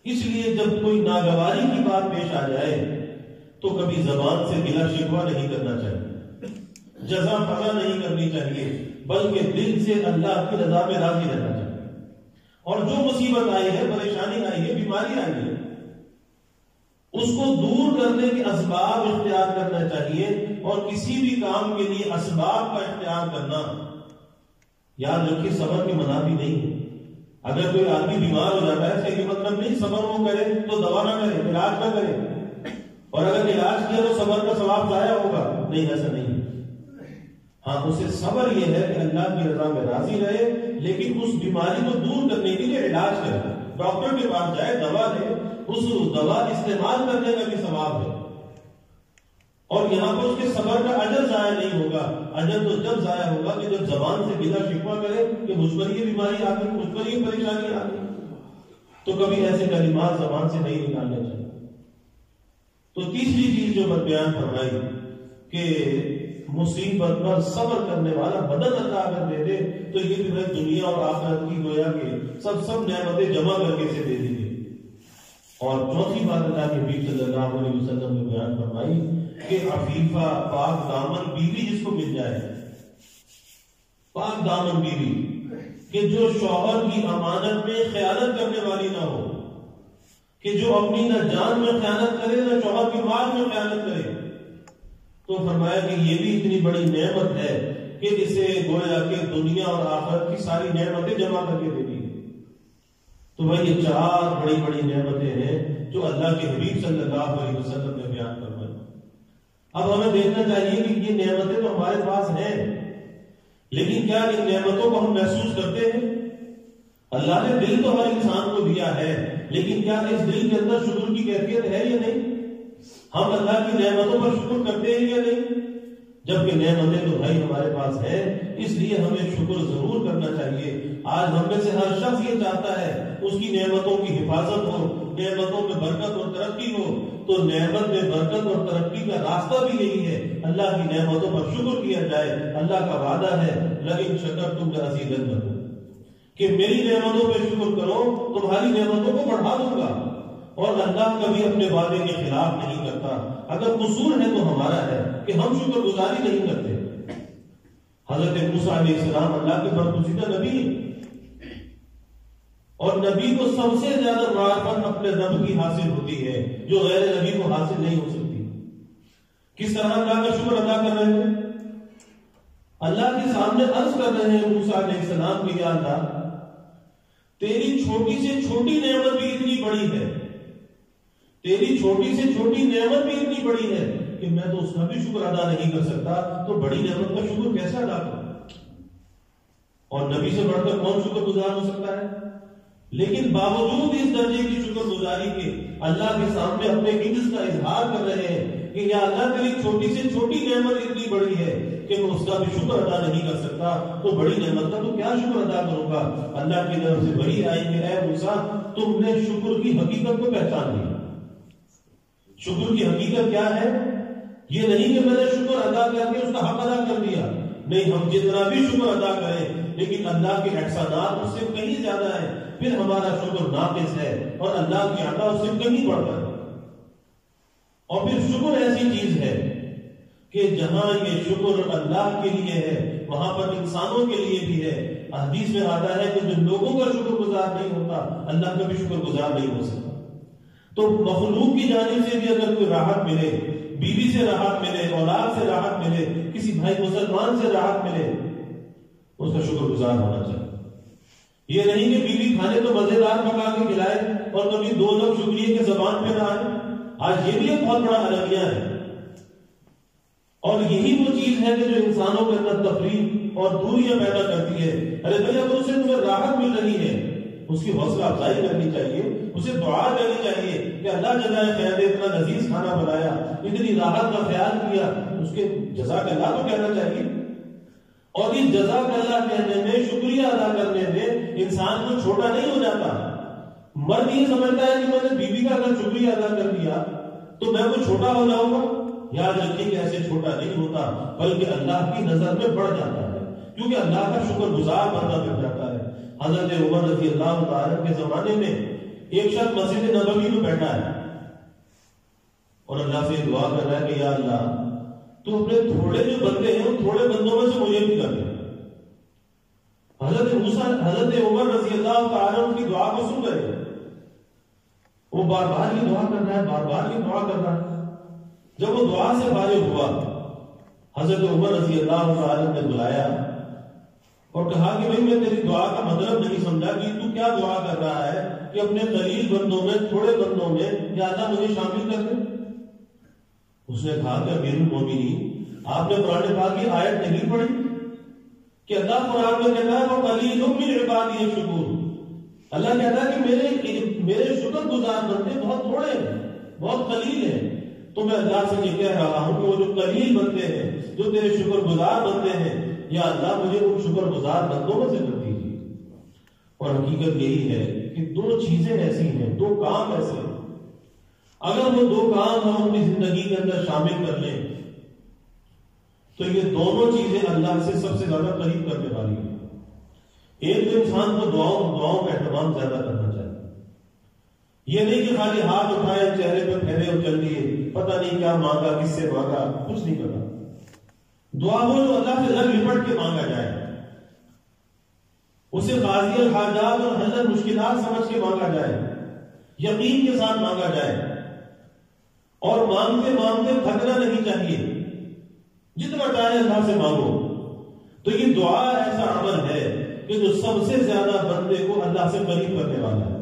اس لیے جب کوئی ناگواری کی بات پیش آ جائے تو کبھی زبان سے گلا شکوہ نہیں کرنا چاہیے، جزا فضا نہیں کرنی چاہیے، بلکہ دل سے اللہ کی رضا میں راضی رہنا چاہیے. اور جو مصیبت آئی ہے، پریشانی آئی ہے، بیماری آئی ہے، اس کو دور کرنے کے اسباب اختیار کرنا چاہیے. اور کسی بھی کام کے لیے اسباب کا اختیار کرنا، یاد رکھیے، صبر کے منافی نہیں ہے. اگر کوئی آدمی بیمار ہو جاتا ہے اس کا یہ مطلب نہیں صبر وہ کرے تو دوا نہ کرے، علاج نہ کرے، اور اگر علاج کیا تو صبر کا ثواب ضائع ہوگا. نہیں، ایسا نہیں. ہاں، اسے صبر یہ ہے کہ اللہ کی رضا میں راضی رہے، لیکن اس بیماری کو دور کرنے کے لیے علاج کرے، ڈاکٹر کے پاس جائے، دوا لے، اس دوا استعمال کرنے کا بھی ثواب ہے. اور یہاں پر اس کے صبر کا اجر ضائع نہیں ہوگا. اجر تو جب ضائع ہوگا کہ جب زبان سے بلا شکوہ کرے کہ مجھ پر یہ بیماری آ گئی، مجھ پر یہ پریشانی آ گئی، تو کبھی ایسے کلمات زبان سے نہیں نکالنے چاہیے. تو تیسری چیز جو میں بیان فرمائی کہ مصیبت پر صبر کرنے والا مدد اللہ اگر دے دے تو یہ بھی دنیا اور آخرت کی گویا کہ سب نعمتیں جمع کر کے سے دے دی گئی. اور چوتھی بات اللہ کے حبیب صلی اللہ علیہ وسلم نے بیان فرمائی کہ عفیفہ پاک دامن بیوی جس کو مل جائے، پاک دامن بیوی کہ جو شوہر کی امانت میں خیانت کرنے والی نہ ہو، کہ جو اپنی نہ جان میں خیانت کرے نہ شوہر کی مال میں خیانت کرے. تو فرمایا کہ یہ بھی اتنی بڑی نعمت ہے کہ اسے گویا کہ دنیا اور آخرت کی ساری نعمتیں جمع کر کے دے دی. تو بھائی یہ چار بڑی بڑی نعمتیں ہیں جو اللہ کے حبیب صلی اللہ علیہ وسلم نے بیان فرمائی. اب ہمیں دیکھنا چاہیے کہ یہ نعمتیں تو ہمارے پاس ہیں، لیکن کیا ان نعمتوں کو ہم محسوس کرتے ہیں؟ اللہ نے دل تو ہر انسان کو دیا ہے، لیکن کیا اس دل کے اندر شکر کی کیفیت ہے یا نہیں؟ ہم اللہ کی نعمتوں پر شکر کرتے ہیں یا نہیں؟ جبکہ نعمتیں تو بھائی ہمارے پاس ہیں، اس لیے ہمیں شکر ضرور کرنا چاہیے. آج ہم میں سے ہر شخص یہ چاہتا ہے اس کی نعمتوں کی حفاظت ہو، نعمتوں میں برکت اور ترقی ہو. تو نعمت میں برکت اور ترقی کا راستہ بھی یہی ہے، اللہ کی نعمتوں پر شکر کیا جائے. اللہ کا وعدہ ہے لئن شکرتم لأزیدنکم، کہ میری نعمتوں پہ شکر کرو تمہاری نعمتوں کو بڑھا دوں گا. اور اللہ کبھی اپنے وعدے کے خلاف نہیں کرتا. اگر قصور ہے تو ہمارا ہے کہ ہم شکر گزاری نہیں کرتے. حضرت موسیٰ علیہ السلام اللہ کے برگزیدہ نبی ہیں، اور نبی کو سب سے زیادہ معرفت اپنے رب کی حاصل ہوتی ہے جو غیر نبی کو حاصل نہیں ہو سکتی. کس طرح اللہ کا شکر ادا کر رہے ہیں؟ اللہ کے سامنے عرض کر رہے ہیں موسیٰ علیہ السلام کہ یا اللہ، تیری چھوٹی سے چھوٹی نعمت بھی اتنی بڑی ہے، تیری چھوٹی سے چھوٹی نعمت بھی اتنی بڑی ہے کہ میں تو اس کا بھی شکر ادا نہیں کر سکتا، تو بڑی نعمت کا شکر کیسے ادا کروں؟ اور نبی سے بڑھ کر کون شکر گزار ہو سکتا ہے؟ لیکن باوجود اس درجے کی شکر گزاری کے اللہ کے سامنے اپنے عجز کا اظہار کر رہے ہیں کہ یا اللہ تیری چھوٹی سے چھوٹی نعمت اتنی بڑی ہے کہ میں اس کا بھی شکر ادا نہیں کر سکتا، تو بڑی نعمت کا تو کیا شکر ادا کروں گا؟ اللہ کی طرف سے وحی آئی کہ اے موسیٰ، تم نے شکر کی حقیقت کو پہچان لیا. شکر کی حقیقت کیا ہے؟ یہ نہیں کہ میں نے شکر ادا کر کے اس کا حق ادا کر دیا. نہیں، ہم جتنا بھی شکر ادا کریں لیکن اللہ کے احسانات اس سے کہیں زیادہ ہیں، پھر ہمارا شکر ناقص ہے اور اللہ کی عطا اس سے کہیں بڑھتا ہے. اور پھر شکر ایسی چیز ہے کہ جہاں یہ شکر اللہ کے لیے ہے وہاں پر انسانوں کے لیے بھی ہے. حدیث میں آتا ہے کہ جو لوگوں کا شکر گزار نہیں ہوتا اللہ کا بھی شکر گزار نہیں ہو سکتا. تو مخلوق کی جانب سے بھی اگر کوئی راحت ملے، بیوی سے راحت ملے، اولاد سے راحت ملے، کسی بھائی مسلمان سے راحت ملے، اس کا شکر گزار ہونا چاہیے. یہ نہیں کہ بیوی کھانے تو مزیدار پکا کے کھلائے اور کبھی دو لفظ شکریہ کے زبان پہ نہ آئے. آج یہ بھی ایک بہت بڑا المیہ ہے. اور یہی وہ چیز ہے کہ جو انسانوں کے اندر تفریق اور دوریاں پیدا کرتی ہے. ارے بھائی اگر اسے تمہیں راحت مل رہی ہے اس کی حوصلہ افزائی کرنی چاہیے، اسے دعا کرنی چاہیے کہ اللہ جزائے خیر دے، اتنا لذیذ کھانا بنایا، اتنی راحت کا خیال کیا، اس کے جزاک اللہ تو کہنا چاہیے. اور اس جزاک اللہ کہنے میں، شکریہ ادا کرنے میں انسان کو چھوٹا نہیں ہو جاتا. مرد یہ سمجھتا ہے کہ میں نے بیوی کا اگر شکریہ ادا کر دیا تو میں وہ چھوٹا ہو جاؤں گا. یاد رکھیے کہ ایسے چھوٹا نہیں ہوتا، بلکہ اللہ کی نظر میں بڑھ جاتا ہے، کیونکہ اللہ کا شکر گزار بندہ بن جاتا ہے. حضرت عمر رضی اللہ تعالیٰ کے زمانے میں ایک شخص مسجد نبوی میں بیٹھا ہے اور اللہ سے دعا کر رہا ہے کہ یا اللہ تو اپنے تھوڑے جو بندے ہیں ان تھوڑے بندوں میں سے مجھے بھی کر دے. حضرت عمر رضی اللہ تعالیٰ عنہ کی دعا کو سن رہے ہیں. وہ بار بار یہ دعا کر رہا ہے، بار بار یہ دعا کر رہا ہے. جب وہ دعا سے فارغ ہوا، حضرت عمر رضی اللہ تعالیٰ عنہ نے بلایا اور کہا کہ بھائی میں تیری دعا کا مطلب نہیں سمجھا کہ تو کیا دعا کر رہا ہے کہ اپنے قلیل بندوں میں، تھوڑے بندوں میں یا اللہ مجھے شامل کر دے. اس نے کہا کہ امیر المومنین، آپ نے قرآن پاک کی آیت نہیں پڑھی کہ اللہ قرآن میں کہتا ہے وَقَلِيلٌ مِّنْ عِبَادِيَ الشُّكُورُ. اللہ کہتا ہے کہ میرے شکر گزار بندے بہت تھوڑے ہیں، بہت قلیل ہیں. تو میں اللہ سے یہ کہہ رہا ہوں کہ وہ جو قلیل بندے ہیں، جو تیرے شکر گزار بندے ہیں، یا اللہ مجھے ان شکر گزار بندوں میں سے کر دیجیے. اور حقیقت یہی ہے کہ دو چیزیں ایسی ہیں، دو کام ایسے ہیں، اگر وہ دو کام ہم اپنی زندگی کے اندر شامل کر لیں تو یہ دونوں چیزیں اللہ سے سب سے زیادہ قریب کرنے والی ہیں. ایک تو انسان کو دعاؤں کا اہتمام زیادہ کرنا چاہیے. یہ نہیں کہ خالی ہاتھ اٹھائے، چہرے پہ پھیرے اور چل دیے، پتہ نہیں کیا مانگا، کس سے مانگا، کچھ نہیں کرنا. دعا وہ جو اللہ سے لگ لپٹ کے مانگا جائے، اسے قاضی الحاجات اور حل مشکلات سمجھ کے مانگا جائے، یقین کے ساتھ مانگا جائے، اور مانگتے مانگتے تھکنا نہیں چاہیے. جتنا چاہے اللہ سے مانگو. تو یہ دعا ایسا عمل ہے کہ جو سب سے زیادہ بندے کو اللہ سے قریب کرنے والا ہے.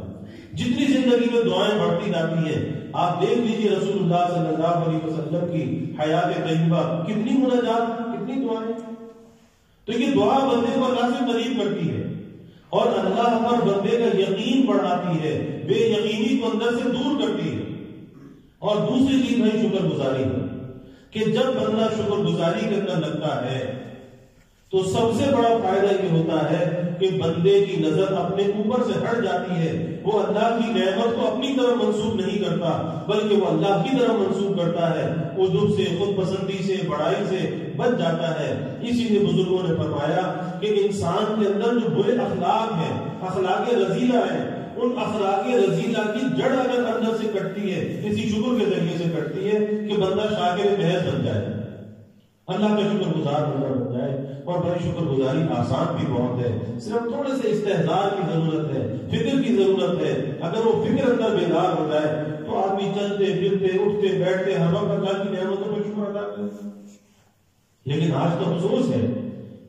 جتنی زندگی میں دعائیں بڑھتی جاتی ہیں، آپ دیکھ لیجیے رسول اللہ صلی اللہ علیہ وسلم کی حیات طیبہ، کتنی مناجات، کتنی دعائیں. تو یہ دعا بندے کو اللہ سے قریب کرتی ہے اور اللہ پر بندے کا یقین بڑھاتی ہے، بے یقینی کو اندر سے دور کرتی ہے. اور دوسری چیز ہے شکر گزاری ہے کہ جب بندہ شکر گزاری کے اندر لگتا ہے تو سب سے بڑا فائدہ یہ ہوتا ہے کہ بندے کی نظر اپنے اوپر سے ہٹ جاتی ہے. وہ اللہ کی نعمت کو اپنی طرف منسوب نہیں کرتا بلکہ وہ اللہ کی طرف منسوب کرتا ہے. عجب سے، خود پسندی سے، بڑائی سے بچ جاتا ہے. اسی لیے بزرگوں نے فرمایا کہ انسان کے اندر جو برے اخلاق ہیں، اخلاق رذیلہ ہیں، ان اخلاق رذیلہ کی جڑ اگر اندر سے کٹتی ہے، اسی شکر کے ذریعے سے کٹتی ہے کہ بندہ شاکر محض بن جائے، اللہ کا شکر گزار بندہ بن جائے. اور بھائی شکر گزاری آسان بھی بہت ہے، صرف تھوڑے سے استحضار کی ضرورت ہے، فکر کی ضرورت ہے. اگر وہ فکر اندر بیدار ہو جائے تو آدمی چلتے پھرتے اٹھتے بیٹھتے ہر وقت اللہ کی نعمتوں پر شکر ادا کرے. لیکن آج تو افسوس ہے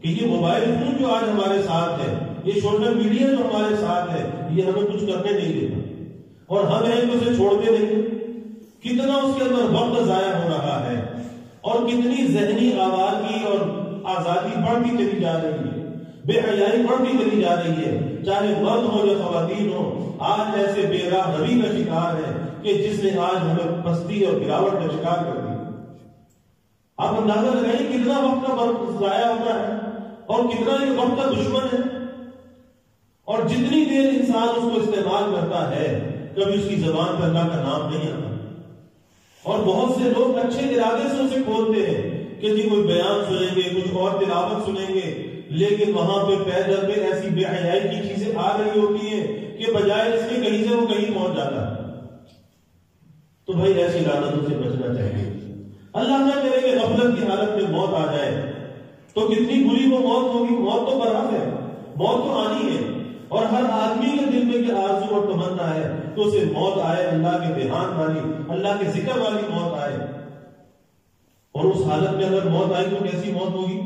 کہ یہ موبائل فون جو آج ہمارے ساتھ ہے، یہ سوشل میڈیا جو ہمارے ساتھ ہے، یہ ہمیں کچھ کرنے نہیں دیتا اور ہم ہیں اسے چھوڑتے نہیں. کتنا اس کے اندر وقت ضائع ہو رہا ہے اور کتنی ذہنی آوارگی اور آزادی بڑھتی چلی جا رہی ہے، بے حیائی بڑھتی چلی جا رہی ہے. چاہے مرد ہو یا خواتین ہو، آج ایسے بے راہ روی کا شکار ہے کہ جس نے آج ہمیں پستی اور گراوٹ کا شکار کر دیا. آپ اندازہ لگائیں کتنا وقت کا ضائع ہوتا ہے اور کتنا یہ وقت کا دشمن ہے. اور جتنی دیر انسان اس کو استعمال کرتا ہے، کبھی اس کی زبان پر اللہ کا نام نہیں آتا. اور بہت سے لوگ اچھے ارادے سے اسے کھولتے ہیں کہ جی کوئی بیان سنیں گے، کچھ اور تلاوت سنیں گے، لیکن وہاں پہ پیدل پہ ایسی بے حیائی کی چیزیں آ رہی ہوتی ہیں کہ بجائے اس کے کہیں سے وہ کہیں پہنچ جاتا ہے. تو بھائی ایسی لعنتوں سے بچنا چاہیے. اللہ نہ کرے کہ غفلت کی حالت میں موت آ جائے تو کتنی بری وہ موت ہوگی. موت تو برحق ہے، موت تو آنی ہے، اور ہر آدمی کے دل میں کہ آرزو اور تمنا ہے تو اسے موت آئے، اللہ کے دھیان والی، اللہ کے ذکر والی موت آئے. اور اس حالت میں اگر موت آئی تو کیسی موت ہوگی؟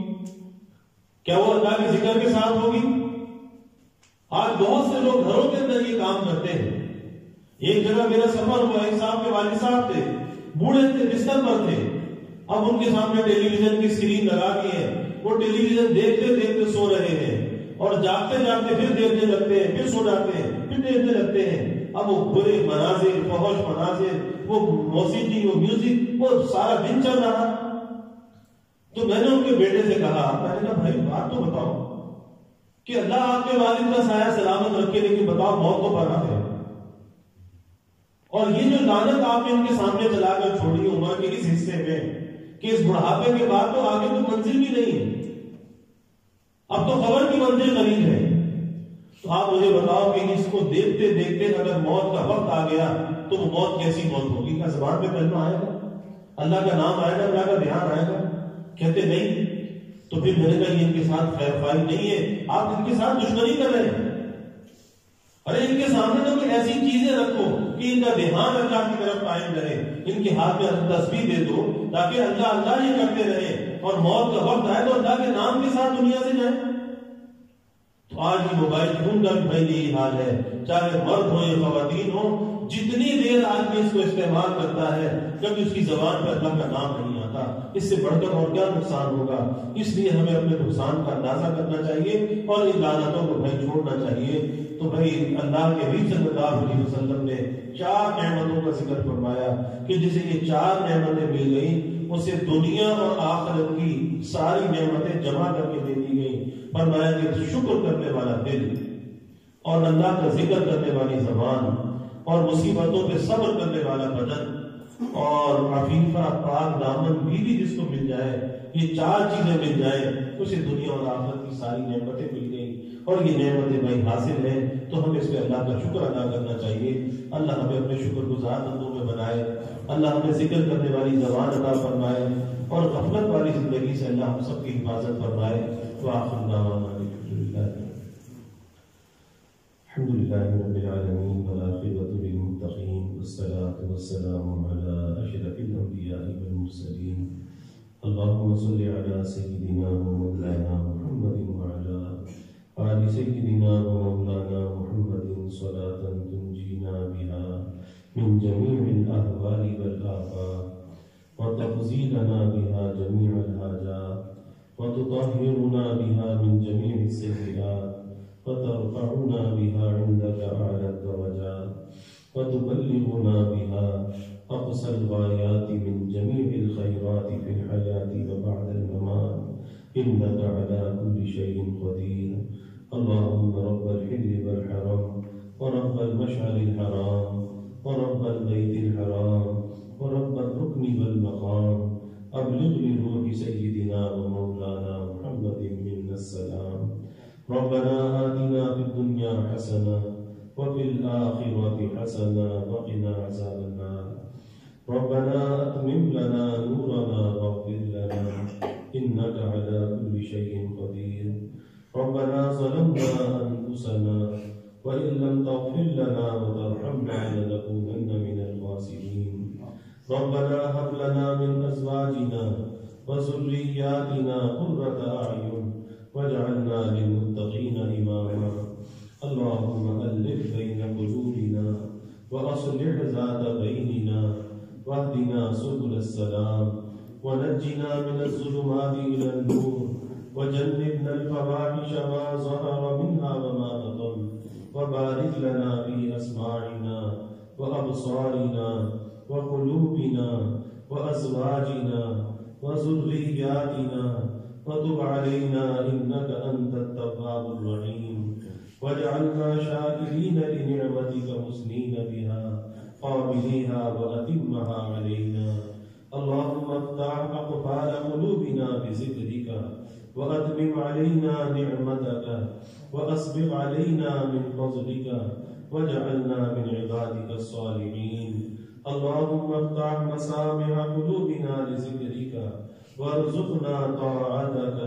کیا وہ اللہ کے ذکر کے ساتھ ہوگی؟ آج بہت سے لوگ گھروں کے اندر یہ کام کرتے ہیں. ایک جگہ میرا سفر ہوا، ایک صاحب کے والد صاحب تھے، بوڑھے تھے، بستر پر تھے. اب ان کے سامنے ٹیلی ویژن کی اسکرین لگا دی ہے، وہ ٹیلی ویژن دیکھتے دیکھتے سو رہے ہیں اور جاگتے جاگتے پھر دیکھنے لگتے ہیں، پھر سو جاتے ہیں، پھر دیکھنے لگتے ہیں. اب وہ برے مناظر، فحش مناظر، وہ موسیقی، وہ میوزک، وہ سارا دن چل رہا. تو میں نے ان کے بیٹے سے کہا، میں نے کہا بھائی بات تو بتاؤ کہ اللہ آپ کے والد کا سایہ سلامت رکھے، لیکن بتاؤ موت تو برحق ہے. اور یہ جو لعنت آپ نے ان کے سامنے چلا کر چھوڑی عمر کے اس حصے میں کہ اس بڑھاپے کے بعد تو آگے کوئی منزل بھی نہیں ہے، اب تو خبر کی منزل قریب ہے. تو آپ مجھے بتاؤ کہ اس کو دیکھتے دیکھتے اگر موت کا وقت آ گیا تو وہ موت کیسی موت ہوگی؟ کیا زبان پہ کلمہ آئے گا؟ اللہ کا نام آئے گا؟ اللہ کا دھیان آئے گا؟ کہتے نہیں. تو تو پھر میں نے کہا یہ ان کے ساتھ خیر خواہی نہیں ہے، آپ ان کے ساتھ دشمنی کر رہے ہیں۔ ارے ان کے سامنے تو کوئی ایسی چیزیں رکھو کہ ان کا دھیان اللہ کی طرف قائم رہے، ان کے ہاتھ میں تسبیح دے دو تاکہ اللہ اللہ یہ کرتے رہے، اور موت کا وقت آئے تو اللہ کے نام کے ساتھ دنیا سے جائیں۔ تو آج یہ موبائل فون کا بھی بھائی یہی حال ہے، چاہے مرد ہو یا خواتین ہو، جتنی دیر آدمی اس کو استعمال کرتا ہے کبھی اس کی زبان پہ اللہ کا نام نہیں آتا، اس سے بڑھ کر اور کیا نقصان ہوگا۔ اس لیے ہمیں اپنے نقصان کا اندازہ کرنا چاہیے اور ان لعنتوں کو بھائی چھوڑنا چاہیے۔ تو بھائی اللہ کے نبی صلی اللہ علیہ وسلم نے 4 نعمتوں کا ذکر فرمایا کہ جسے یہ 4 نعمتیں مل گئیں اسے دنیا اور آخرت کی ساری نعمتیں جمع کر کے دے دی گئیں۔ فرمایا کہ شکر کرنے والا دل، اور اللہ کا ذکر کرنے والی زبان، اور مصیبتوں پہ صبر کرنے والا بدن، اور عفیفہ پاک دامن بیوی جس کو مل جائے، یہ 4 چیزیں مل جائیں اسے دنیا اور آخرت کی ساری نعمتیں مل گئیں۔ اور یہ نعمتیں بھائی حاصل ہیں تو ہمیں اس پہ اللہ کا شکر ادا کرنا چاہیے۔ اللہ ہمیں اپنے شکر گزار بندوں میں بنائے، اللہ ہمیں ذکر کرنے والی زبان عطا فرمائے، اور غفلت والی زندگی سے اللہ ہم سب کی حفاظت فرمائے۔ وآخر دعوانا الحمد للہ رب العالمین والعاقبۃ للمتقین والصلاة والسلام علی اشرف الانبیاء والمرسلین اللهم صل على سيدنا ومولانا محمد وعلى آل سيدنا ومولانا محمد صلاة تنجينا بها من جميع الأهوال والآفات وتفضيلنا بها جميع الحاجات وتطهرنا بها من جميع السيئات وترفعنا بها عندك أعلى الدرجات وتبلغنا بها أقصى الغايات من جميع الخيرات في الحياة وبعد الممات إنك على كل شيء قدير اللهم رب الحل والحرم ورب المشعر الحرام ورب البيت الحرام ورب الركن والمقام أبلغ لروح سيدنا ومولانا محمد منا السلام ربنا آتنا في الدنيا حسنة وفي الآخرة حسنة وقنا عذاب النار ربنا أتمم لنا نورنا واغفر لنا إنك على كل شيء قدير ربنا ظلمنا أنفسنا وإن لم تغفر لنا وترحمنا لنكونن من الخاسرين ربنا هب لنا من أزواجنا وذرياتنا قرة أعين واجعلنا للمتقين إماما اللهم ألف بين قلوبنا وأصلح ذات بيننا واهدنا سبل السلام ونجنا من الظلمات إلى النور وجنبنا الفواحش ما ظهر منها وما بطن وبارك لنا في أسماعنا وأبصارنا وقلوبنا وأزواجنا وذرياتنا وتب علينا إنك أنت التواب الرحيم واجعلنا شاكرين لنعمتك مسنين بها قابليها وأتمها علينا اللهم افتح أقفال قلوبنا بذكرك وأتمم علينا نعمتك وأسبغ علينا من فضلك واجعلنا من عبادك الصالحين اللهم افتح مسامع قلوبنا لذكرك وارزقنا طاعتك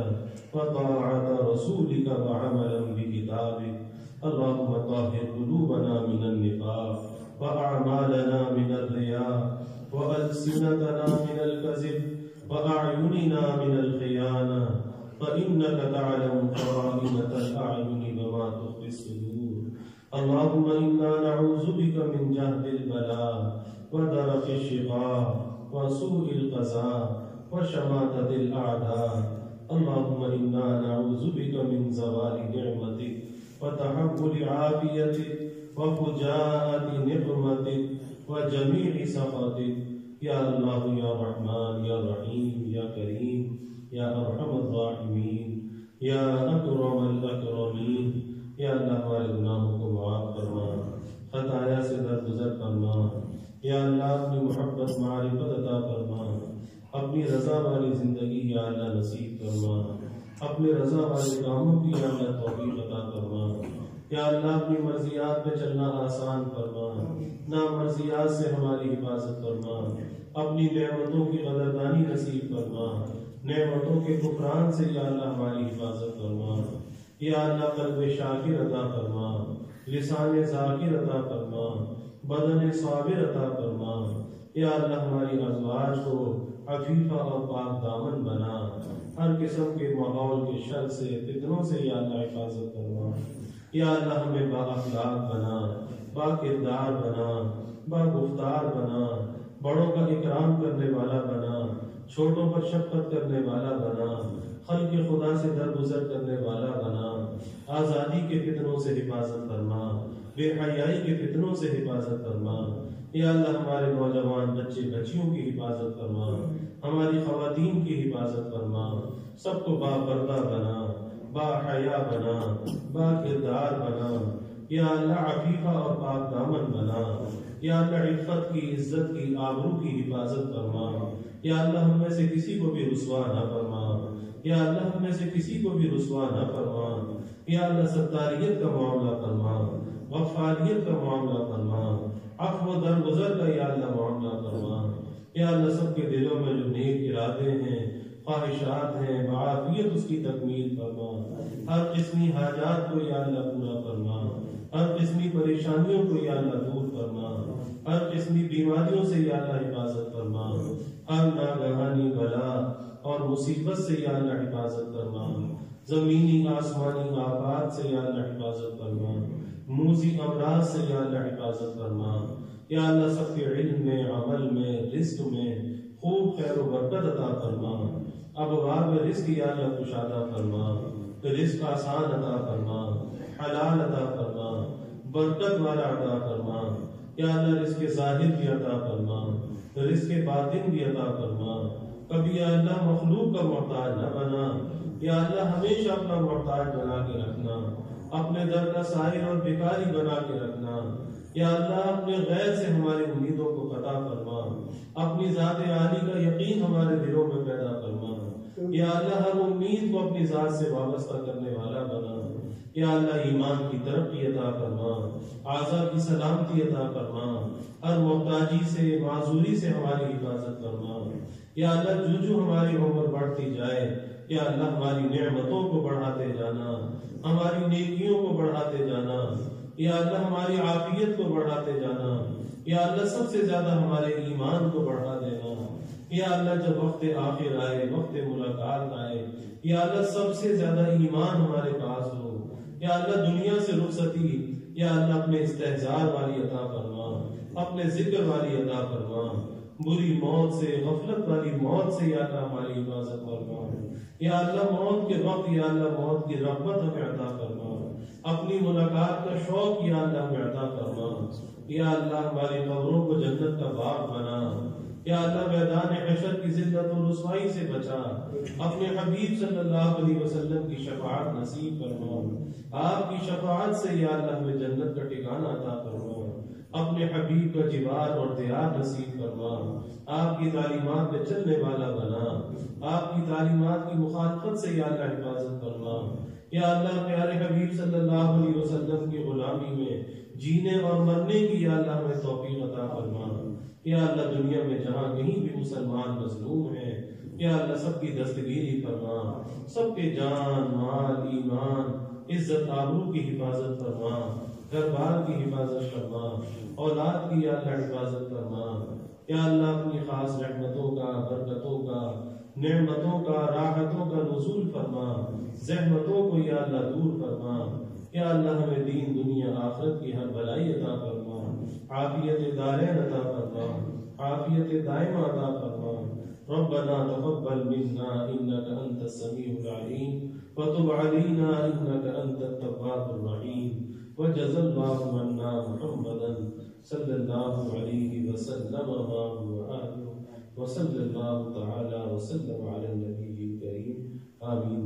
وطاعة رسولك وعملا بكتابك اللهم طهر قلوبنا من النفاق وأعمالنا من الرياء وألسنتنا من الكذب وأعيننا من الخيانة فإنك تعلم خائنة الأعين وما تخفي الصدور اللهم إنا نعوذ بك من جهد البلاء ودرك الشقاء وسوء القضاء وشماتة الأعداء اللهم إنا نعوذ بك من زوال نعمتك وتحول عافيتك وفجاءة نقمتك وجميع سخطك يا الله يا رحمن يا رحيم يا كريم يا أرحم الراحمين يا أكرم الأكرمين یا اللہ ہمارے گناہوں کو معاف فرما، خطایا سے درگزر فرما، یا اللہ اپنی محبت معرفت عطا فرما، اپنی رضا والی زندگی یا اللہ نصیب فرما، اپنے رضا والے کاموں کی یا اللہ توفیق عطا فرما، یا اللہ اپنی مرضیات پہ چلنا آسان فرما، نامرضیات سے ہماری حفاظت فرما، اپنی نعمتوں کی قدردانی نصیب فرما، نعمتوں کے کفران سے یا اللہ ہماری حفاظت فرما، یا اللہ قلب شاکر عطا فرما، لسان ذاکر عطا فرما، بدن صابر عطا فرما، یا اللہ ہماری ازواج کو عفیفہ اور پاک دامن بنا، ہر قسم کے ماحول کے شر سے فتنوں سے یا اللہ حفاظت فرما، یا اللہ ہمیں با اخلاق بنا، با کردار بنا، با گفتار بنا، بڑوں کا اکرام کرنے والا بنا، چھوٹوں پر شفقت کرنے والا بنا، خلق خدا سے درگزر کرنے والا بنا، آزادی کے فتنوں سے حفاظت فرما، بے حیائی کے فتنوں سے حفاظت فرما، یا اللہ ہمارے نوجوان بچے بچیوں کی حفاظت فرما، ہماری خواتین کی حفاظت فرما، سب کو با پردہ بنا، با حیا بنا، با کردار بنا، یا اللہ عفیفہ اور پاک دامن بنا، یا اللہ عفت کی، عزت کی، آبرو کی حفاظت فرما، یا اللہ ہم میں سے کسی کو بھی رسوا نہ فرما، یا اللہ ہم میں سے کسی کو بھی رسوا نہ فرما، یا اللہ ستاریت کا معاملہ فرما، غفاریت کا معاملہ فرما، عفو و درگزر کا یا اللہ معاملہ فرما، یا اللہ سب کے دلوں میں جو نیک ارادے ہیں، خواہشات ہیں، بعافیت اس کی تکمیل فرما، ہر قسمی حاجات کو یا اللہ پورا فرما، ہر قسمی پریشانیوں کو یا اللہ دور فرما، ہر قسمی بیماریوں سے یا اللہ حفاظت فرما، ہر ناگہانی بلا اور مصیبت سے یا اللہ حفاظت فرما، زمینی آسمانی آفات سے یا اللہ حفاظت فرما، موذی امراض سے یا اللہ حفاظت فرما، یا اللہ سب کے علم میں، عمل میں، رزق میں خوب خیر و برکت عطا فرما، ابواب رزق یا اللہ کشادہ فرما، رزق آسان عطا فرما، حلال عطا فرما، برکت والا عطا فرما، یا اللہ رزق ظاہر بھی عطا فرما، رزق باطن بھی عطا فرما، کبھی یا اللہ مخلوق کا محتاج نہ بنا، یا اللہ ہمیشہ اپنا محتاج بنا کے رکھنا، اپنے در کا سائل اور بھکاری بنا کے رکھنا، یا اللہ اپنے غیر سے ہماری امیدوں کو قطع فرما، اپنی ذات عالی کا یقین ہمارے دلوں میں پیدا فرما، یا اللہ ہر امید کو اپنی ذات سے وابستہ کرنے والا بنا، یا اللہ ایمان کی ترقی عطا فرما، اعضاء کی سلامتی عطا فرما، ہر محتاجی سے، معذوری سے ہماری حفاظت فرما، یا اللہ جو جو ہماری عمر بڑھتی جائے، یا اللہ ہماری نعمتوں کو بڑھاتے جانا، ہماری نیکیوں کو بڑھاتے جانا، یا اللہ ہماری عافیت کو بڑھاتے جانا، یا اللہ سب سے زیادہ ہمارے ایمان کو بڑھا دینا، یا اللہ جب وقت آخر آئے، وقت ملاقات آئے، یا اللہ سب سے زیادہ ایمان ہمارے پاس ہو، یا اللہ دنیا سے رخصتی یا اللہ اپنے استحضار والی عطا فرما، اپنے ذکر والی عطا فرما، بری موت سے، غفلت والی موت سے یا اللہ ہماری حفاظت فرما، یا اللہ موت کے وقت یا اللہ موت کی رغبت ہمیں عطا فرما، اپنی ملاقات کا شوق یا اللہ ہمیں عطا فرما، یا اللہ ہماری قبروں کو جنت کا باغ بنا، یا اللہ میدان حشر کی ذلت و رسوائی سے بچا، اپنے حبیب صلی اللہ علیہ وسلم کی شفاعت نصیب فرما، آپ کی شفاعت سے یا اللہ ہمیں جنت کا ٹھکانہ عطا فرما، اپنے حبیب کا جوار اور دیار نصیب فرما، آپ کی تعلیمات میں چلنے والا بنا، آپ کی تعلیمات کی مخالفت سے یا اللہ حفاظت فرما، یا اللہ پیارے حبیب صلی اللہ علیہ وسلم کی غلامی میں جینے اور مرنے کی یا اللہ ہمیں توفیق عطا فرما، یا اللہ دنیا میں جہاں کہیں بھی مسلمان مظلوم ہیں یا اللہ سب کی دستگیری فرما، سب کے جان، مال، ایمان، عزت آبرو کی حفاظت فرما، گھر بار کی حفاظت فرما، اولاد کی یا اللہ حفاظت فرما، یا اللہ اپنی خاص رحمتوں کا، برکتوں کا، نعمتوں کا، راحتوں کا نزول فرما، زحمتوں کو یا اللہ دور فرما، یا اللہ ہمیں دین دنیا آخرت کی ہر بلائی عطا فرما، عافیت دارین عطا فرما، عافیت دائمہ عطا فرما، ربنا تقبل منا انك انت السميع العليم وتب علينا انك انت التواب الرحيم وجزا الله عنا محمدا صلى الله عليه وسلم وآله وصلى الله تعالى وسلم على النبي الكريم آمين.